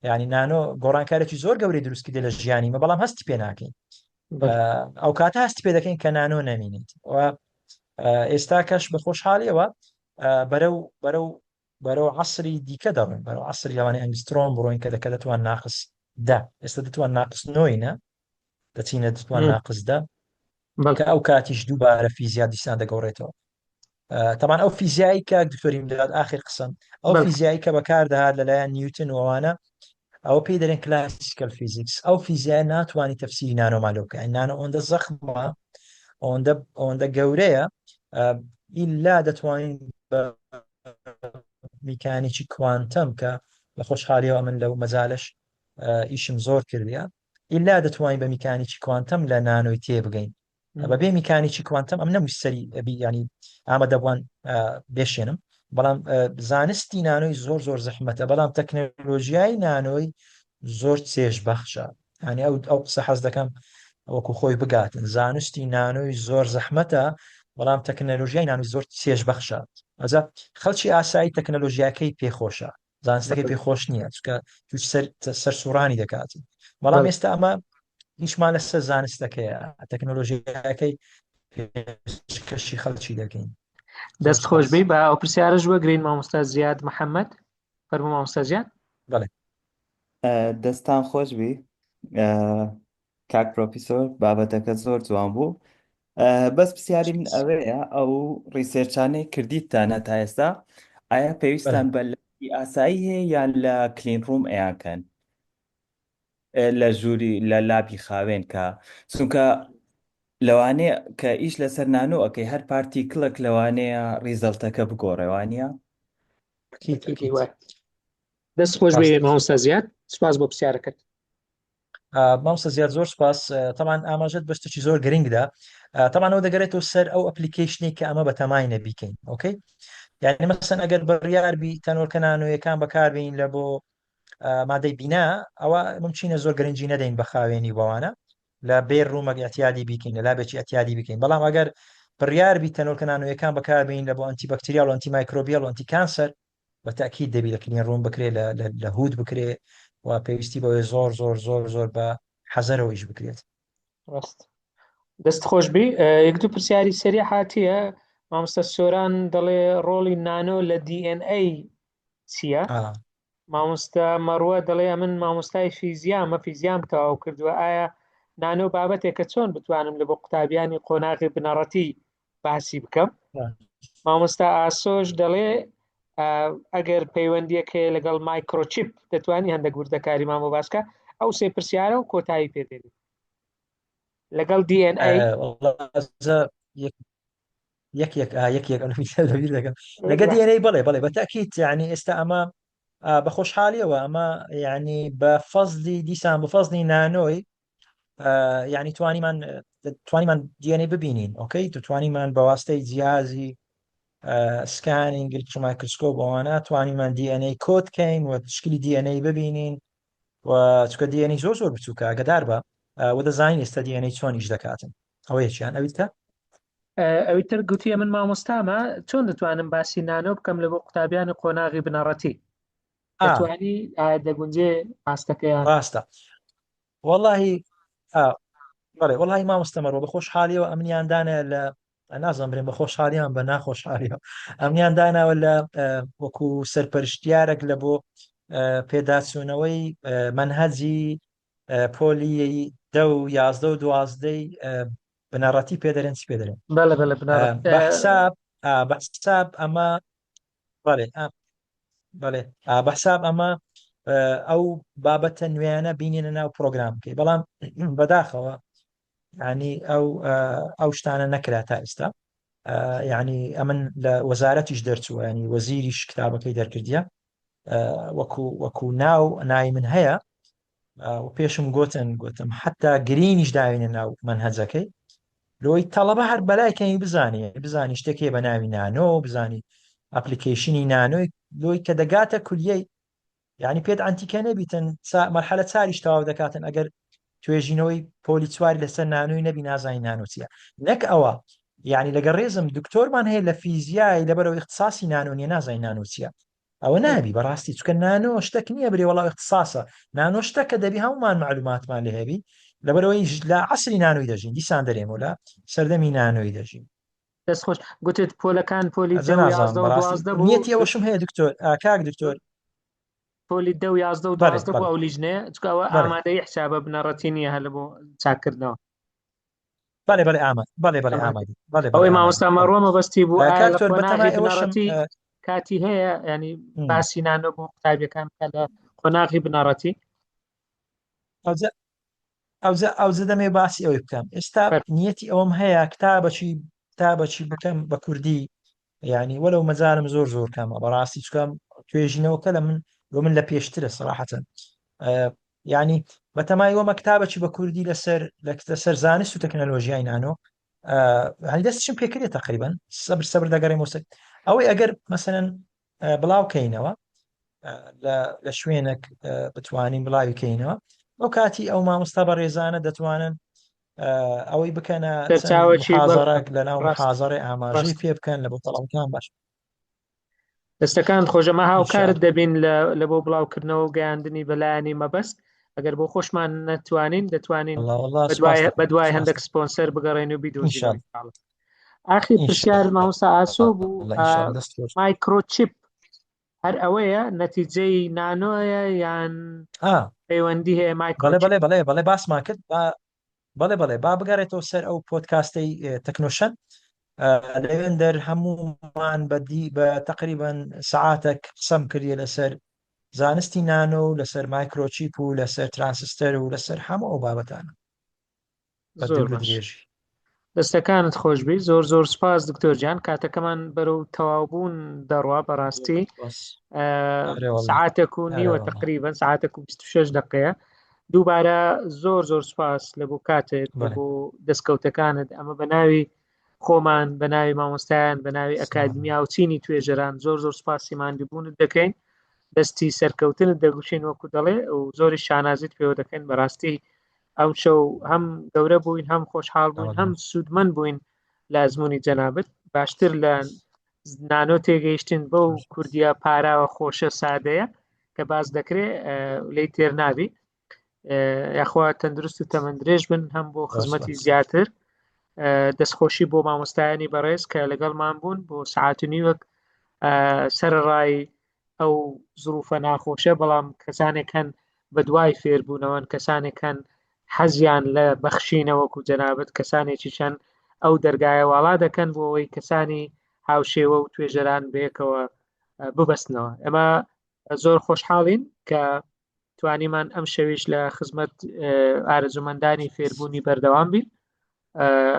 ینی نانۆ گۆڕانکارێکی زۆر گەورەی دروستکردی لە ژیانی مە بەڵام هەستی پێ ناکەین ئەو کاتە هەستی پێ دەکەین کە نانۆ نەمینیت ئێستا کەش بە خۆشحاڵیەوە بەرەو عەسری دیکە دەڕۆین بەرەو عەسری لەوانەیە ئەنگسترۆم بڕۆین کە دەکەوێت ناقص دا ئێستا دەتوان ناقص نۆینە دەچینە دەتوان ناقص دا بەڵکە ئەو کاتیش دووبارە فیزیا دیسان دەگەڕێتەوە تەمان ئەو فیزیایی کە دکتۆری مداد ئاخر قسم ئەو فیزیایی کە بەکاردەهات لەلایەن نیوتن وانە ئەوە پێی دەرێن کلاسیکەل فیزیکس ئەو فیزیای ناتوانانی تەفسیری نانۆمالۆکە نانۆ ئەوەندە زەخمە ئەوەندە گەورەیە ئیلا دەتوانین بە میکانیکی کوانتەم کە بە خۆشحالیەوە من لەو مەجالش ئیشم زۆر کردیە ئیلا دەتوانین بە میکانیکی کوانتەم لە نانۆی تێبگەین بەبێ میکانیکی کوانتەم ئەم نەمووی سەری ینی ئامادەبووان بێشێنم بەڵام زانستی نانۆی زۆر زەحمەتە بەڵام تەکنۆلۆژیای نانۆی زۆر چێژبەخشە ینی ئەو قسە حەز دەکەم وەکو خۆی بگاتن زانستی نانۆی زۆر زەحمەتە بەڵام تەکنەلۆژیای نانۆ زۆر سێژ بەخشە ئەجا خەڵکی ئاسایی تەکنەلۆژیاکەی پێخۆشە زانستەکەی پێخۆش نییە چکە توش سەر سوڕانی دەکات بەڵام ئێستا ئەمە هیچمان لەسەر زانستەکەیە تەکنۆلۆژیەکەی پێشکەشی خەڵکی دەکەین. دەست خۆشبی بە ئەو پرسیارەش وەگرین مامۆستا زیاد محەممەد فەرموو مامۆستا زیاد. بەڵێ دەستان خۆش بی کاک پرۆفیسۆر بابەتەکە زۆر جوان بوو. بەس پرسیاری من ئەوەیە ئەو ڕیسێرچانەی کردیتانە تا ئێستا ئایا پێویستان بە لەبی ئاسایی هەیە یان لە کلین ڕووم ئەیانکەن لە ژووری لە لابی خاوێن کە چونکە لەوانەیە کە ئیش لەسەر نانۆ ئەەکەی هەر پارتیکڵێک لەوانەیە ریزەڵتەکە بگۆڕێوانە. دەست خۆش بێ مامۆستا زیاد سپاس بۆ پرسیارەکەت. مامۆستا زیاد زۆر سپاس. تەمان ئاماژەت بەشتێکی زۆر گرنگدا تەمان ئەو دەگەرێتەوە سەر ئەو ئەپلیکیشنی کە ئەمە بەتەمای بیکەین ئۆکەی یعنی مەسەن ئەگەر بڕیاربی تەنۆرکە نانۆیەکان بەکاربین لە بۆ مادەی بینا ئەوە ممچینە زۆر گرنگی نەدەین بە خاوێنی بەوانە لە بێر ڕوومەک ئەتیادی بیکەین لە لابێکی ئەتیادی بکەین بەڵام ئەگەر بڕیاربی تەنۆرکە نانۆیەکان بەکاربین لە بۆ ئەنتی بەکتریال و ئەنتی مایکرۆبیال و ئەنتی کانسەر بە تاکید دەبی لە کلین ڕووم بکرێت لە هود بکرێت و پێویستی بەوەی زۆر زۆر زۆر زۆر بە حەزەرەوەیش بکرێت. ڕاست دەست خۆش بی یەک دوو پرسیاری سەری هاتیە مامۆستا سۆران دەڵێ ڕۆڵی نانۆ لە DNA چییە؟ مامۆستا مەڕوە دەڵێ من مامۆستای فیزیامە فیزیام تەواو کردووە ئایا نانۆ بابەتێکە چۆن بتوانم لە بۆ قوتابیانی قۆناغی بنەڕەتی باسی بکەم؟ مامۆستا ئاسۆش دەڵێ ئەگەر پەیوەندیەک هەیە لەگەڵ مایکرۆچیپ دەتوانی هەندێک وردەکاری مامۆ باسکە ئەو سێ پرسیارە و کۆتایی پێدێنێت لەگەڵ DNA لەگە DNA بڵێ بە تاکید یعنی ئێستا ئەمە بە خۆشحالیەوە ئەمە یعنی بە فەزلی دیسان بە فەزلی نانۆی یعنی توانیمان DNA ببینین ئۆکەی توانیمان بە واستەی جیازی سکانینگ مایکرۆسکۆپ ئەوانە توانیمان DNA کۆد کەین و تشکیلی DNA ببینین و چکە DNA زۆر زۆر بچووکە ئەگەدار بە و دەزانین ئێستا DNA چۆنیش دەکاتن ئەوەیەکیان ئەویتکە ئەویتر گوتیە من مامۆستامە چۆن دەتوانم باسی نانۆ بکەم لە بۆ قوتابیانی قۆناغی بنەڕەتی دەتوانی دەگونجێ ئاستەکەیان ڕاستە وەڵاهی بەڵێ وەڵاهی مامۆستا مەڕۆ بە خۆشحالیەوە ئەمنیاندانە لە نازم برێن بە خۆشحالیان بە ناخۆشحالیەوە ئەمنیانداناوە لە وەکو سەرپەرشتیارێک لە بۆ پێداچوونەوەی منهەجی پۆلی 10 و 11 و 12 بنەڕەتی پێدەرێن چی پێدەرێن بەحساب ئەمە بەڵێ بەحساب ئەمە ئەو بابەتە نوێیانە بینێنە ناو پرۆگرامکەی بەڵام بەداخەوە ینی ئەو شتانە نەکرا تا ئێستا یعنی ئەمن لە وەزارەتیش دەرچووە ینی وەزیریش کتابەکەی دەرکردیە وەکو ناوی من هەیە و پێشم گوتم حتا گرینیش داوینە ناو منهەجەکەی لۆی تەڵەبە هەر بەلایکەنی بزانی شتێکی بە ناوی نانۆ بزانی ئەپلیکیشنی نانۆی لۆی کە دەگاتە کولیەی یعنی پێت ئەنتیکە نەبیتن مەرحەلە چاریش تەواو دەکاتن ئەگەر توێژینەوەی پۆلی چواری لەسەر نانۆی نەبی نازانی نانۆچیە نەک ئەوە یعنی لەگەڵ ڕێزم دکتۆرمان هەیە لە فیزیای لەبەرەوە اختصاصی نانۆ نیە نازانی نانۆچیە ئەوە نابی بەڕاستی چکە نانۆ شتێک نییە برێ وەڵاو اختصاسە نانۆ شتەکە دەبی هەمومان معلوماتمان لێ هەبی لەبەرەوەی لە عەسری نانۆی دەژین دیسان دەرێم و لە سەردەمی نانۆی دەژین. دەست خۆش گوتت پۆلەکان پۆلی نیەتی ئەوەشم هەیە دکتۆر کاک دکتۆر پۆلی 10 و 11 و 12 بۆ ئەو لیژنەیە چکەوە ئامادەی حسابە بنەڕەتی نیە هە لە بۆ چاکردنەوە. بەڵێ ئامادە ئەوەی مامۆستا مەڕۆ مەبەستی بوو بنەڕەتی کاتی هەیە ینی باسی نانۆ بۆ قوتابیەکان کە لە قۆناغی بنەڕەتی ئەوجە دەمێ باسی ئەوەی بکەم ئێستا نیەتی ئەوم هەیە کتابەکی بکەم بە کوردی ینی وەلەو مەجارم زۆر کەمە بەڕاستی چکەم توێژینەوەکە لە من لە پێشترە سەراحەتەن ینی بەتەمای وەمە کتابەکی بە کوردی لەسەر زانست و تەکنەلۆژیای نانۆ هەنی دەستشم پێکرێت تقریبا سەبر دەگەڕێ مۆسک ئەوەی ئەگەر مەسەن بڵاوکەینەوە لە شوێنێک بتوانین بڵاوی کەینەوە ئەو کاتی ئەو مامۆستا بە ڕێزانە دەتوانن ئەوەی بکەنە چەند سەرچاوەکی محازەرە لەناو ڕاست محازەڕێ ئاماژەی ڕاست پێ بکەن لە بۆ تەڵەکان باش دەستەکان خۆشەمە هاوکارت ئینشاءالله دەبین لە بۆ بڵاوکردنەوە و گەیاندنی بەلایانی مەبەست ئەگەر بۆ خۆشمان نەتوانین دەتوانین والله سپاس دەکەم بەدوای سپاس هەندێک دەکەم سپۆنسەر بگەڕێن و بیدۆزینەوە ئینشاءالله ئینشاءالله. ئاخی پرسیار مامۆستا ئاسۆ بوو ئینشاءالله دەست خۆش مایکرۆچیپ هەر ئەوەیە نەتیجەی نانۆیە یان پەیوەندی هەیە بەڵێ مایکرۆچیپ؟ بەڵێ بەڵێ بەڵێ باسمان کرد بەڵێ بەڵێ با بگەڕێتەوە سەر ئەو پۆدکاستەی تەکنۆشەن لەوێندەر هەمومان بە تقریبان سەعاتێک قسەم کردیە لەسەر زانستی نانۆ و لەسەر مایکرۆچیپ و لەسەر ترانسستەر و لەسەر هەموو ئەو بابەتانە بە دوور و درێژی. دەستەکانت خۆشبی زۆر زۆر سپاس دکتۆر جان کاتەکەمان بەرەو تەواوبوون دەڕوا بەڕاستی سعاتێک و نیوە تقریبا سعاتێک و 26 دقەیە دووبارە زۆر زۆر سپاس لە بۆ کاتێک بۆ دەستکەوتەکانت ئەمە بە ناوی خۆمان بە ناوی مامۆستایان بە ناوی ئەکادمیا و چینی توێژەران زۆر زۆر سپاسیماندبوونت دەکەین دەستی سەرکەوتنت دەگوشین وەکو دەڵێ و زۆری شانازیت پێوە دەکەین بەڕاستی ئەو شەو هەم گەورە بووین هەم خۆشحاڵ بووین هەم سوودمەند بووین لە ئەزمموی جەنابەت باشتر لە نانۆ تێگەیشتن بەو کوردیا پاراوە خۆشە سادەیە کە باز دەکرێت لی تێر نابی یاخوا تەندروست و تەمەندرێژ بن هەم بۆ خزمەتی زیاتر دەستخۆشی بۆ مامۆستایانی بەڕێز کە لەگەڵمان بوون بۆ سعات و نیوەک سەرڕای ئەو زروفە ناخۆشە بەڵام کەسانێک هەن بە دوای فێربوونەوەن کەسانێک هەن حەزیان لە بەخشینەوەکو جەنابەت کەسانێکی چەند ئەو دەرگایە واڵا دەکەن بۆ ئەوەی کەسانی هاوشێوە و توێژەران بەیەکەوە ببەستنەوە. ئەمە زۆر خۆشحاڵین کە توانیمان ئەم شەویش لە خزمەت ئارەزومەندانی فێربوونی بەردەوام بین.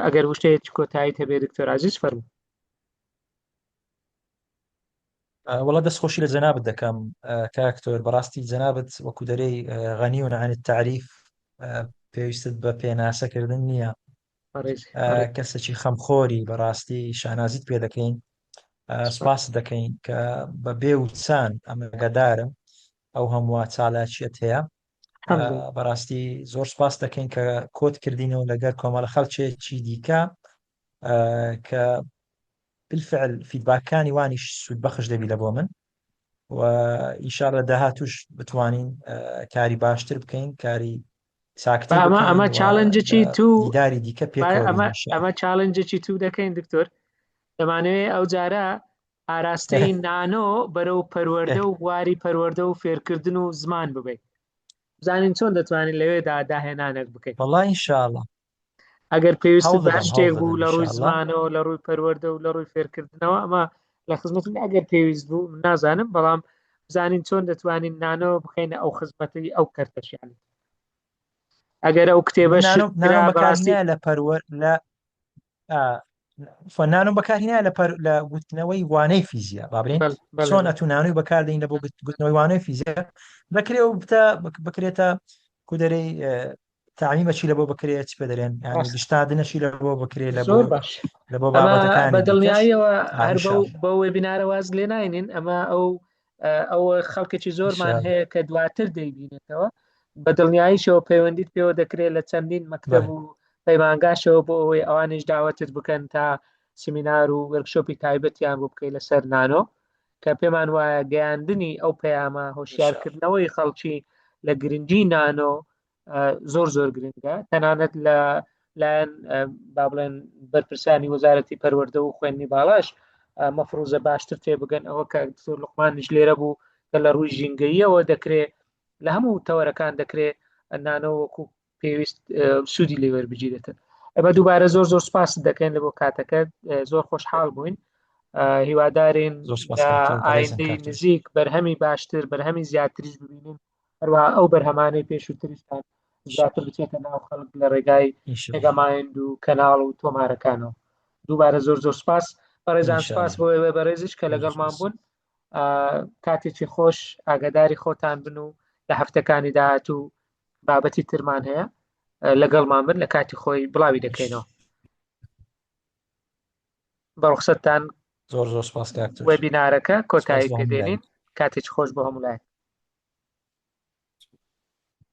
ئەگەر وشتەیەکی کۆتاییت هەبێ دکتۆر عەزیز فەرموو. وڵا دەستخۆشی لە جەنابەت دەکەم کاکتۆر بەڕاستی جەنابەت وەکو دەرەی غەنیون عن التعریف پێویستت بە پێناسەکردن نییە کەسێکی خەمخۆری بەڕاستی شانازیت پێ دەکەین سپاس دەکەین کە بە بێ و چان ئەمەگەدارم ئەو هەموو چالاکیەت هەیە بەڕاستی زۆر سپاس دەکەین کە کۆت کردینەوە لەگەر کۆمەڵە خەڵکێکی دیکە کە بالفعل فیدباکانی وانیش سوود بەخش دەبی لە بۆ من و ئینشاڵڵا داهاتوش بتوانین کاری باشتر بکەین کاری چاکتر بکەین ئەمە چالنجێکی تو دیداری دیکە پێکەوە ئەمە چالنجێکی تو دەکەین دکتۆر دەمانوێت ئەو جارە ئاراستەی نانۆ بەرەو پەروەردە و بواری پەروەردە و فێرکردن و زمان ببێت بزانین چۆن دەتوانین لەوێدا داهێنانێک بکەین وەڵڵا ئینشاءڵڵا ئەگەر پێویست بە شتێک بوو لە ڕووی زمانەوە لە ڕووی پەروەردە و لە ڕووی فێرکردنەوە ئەمە لە خزمەتن ئەگەر پێویست بوو نازانم بەڵام بزانین چۆن دەتوانین نانۆ بخەینە ئەو خزمەتی ئەو کەرتەشیانی ئەگەر ئەو کتێبە بەکارهێنایە لە پەروەر لە نانۆ بەکارهێنایە لە گوتنەوەی وانەی فیزیە بابرین چۆن ئەتوانانووی بەکاردەین لە بۆ گوتنەوەی وانەی فیزیە بەکرێ و بکرێتە کودەرەی تعمیمەچی لە بۆ بکرێت پێ دەرێن گشتادنەشی لە بۆ بکرێت لە بۆ بابەتەکان بە دڵنیاییەوە هەر بە وێبینارە واز لێ ناینین ئەمە ئەو خەڵکێکی زۆرمان هەیە کە دواتر دەیبینێتەوە بە دڵنیاییشەوە پەیوەندیت پێوە دەکرێت لە چەندین مەکتەب و پەیمانگاشەوە بۆ ئەوەی ئەوانش داوەتت بکەن تا سیمینار و وەرکشۆپی تایبەتیان بۆ بکەیت لەسەر نانۆ کە پێمان وایە گەیاندنی ئەو پەیامە هۆشیارکردنەوەی خەڵکی لە گرنگی نانۆ زۆر زۆر گرنگە تەنانەت لایەن با بڵێن بەرپرسانی وەزارەتی پەروەردە و خوێندنی باڵاش مەفروزە باشتر تێ بگەن ئەوە کە دکتۆر لوقمانیش لێرە بوو کە لە ڕووی ژینگەییەوە دەکرێت لە هەموو تەوەرەکان دەکرێت نانۆ وەکو پێویست سوودی لێ وەربگیرێتن. ئەمە دووبارە زۆر زۆر سپاس دەکەین لە بۆ کاتەکە زۆر خۆشحاڵ بووین هیوادارین ئایندەی نزیک بەرهەمی باشتر بەرهەمی زیاتریش ببینین هەروە ئەو بەرهەمانەی پێشووتریشتان زیاتر بچێتە ناو خەڵک لە ڕێگای پێگەمایند و کەناڵ و تۆمارەکانەوە. دووبارە زۆر زۆر سپاس بەڕێزان سپاس بۆ ئێوە بەڕێزش کە لەگەڵمان بوون کاتێکی خۆش ئاگاداری خۆتان بن و لە هەفتەکانی داهاتوو بابەتی ترمان هەیە لەگەڵمان بن لە کاتی خۆی بڵاوی دەکەینەوە. بەڕوخسەتتان زۆر زۆر سپاس کاکتۆر وێبینارەکە کۆتایی پێدێنین کاتێکی خۆش بۆ هەموو لای.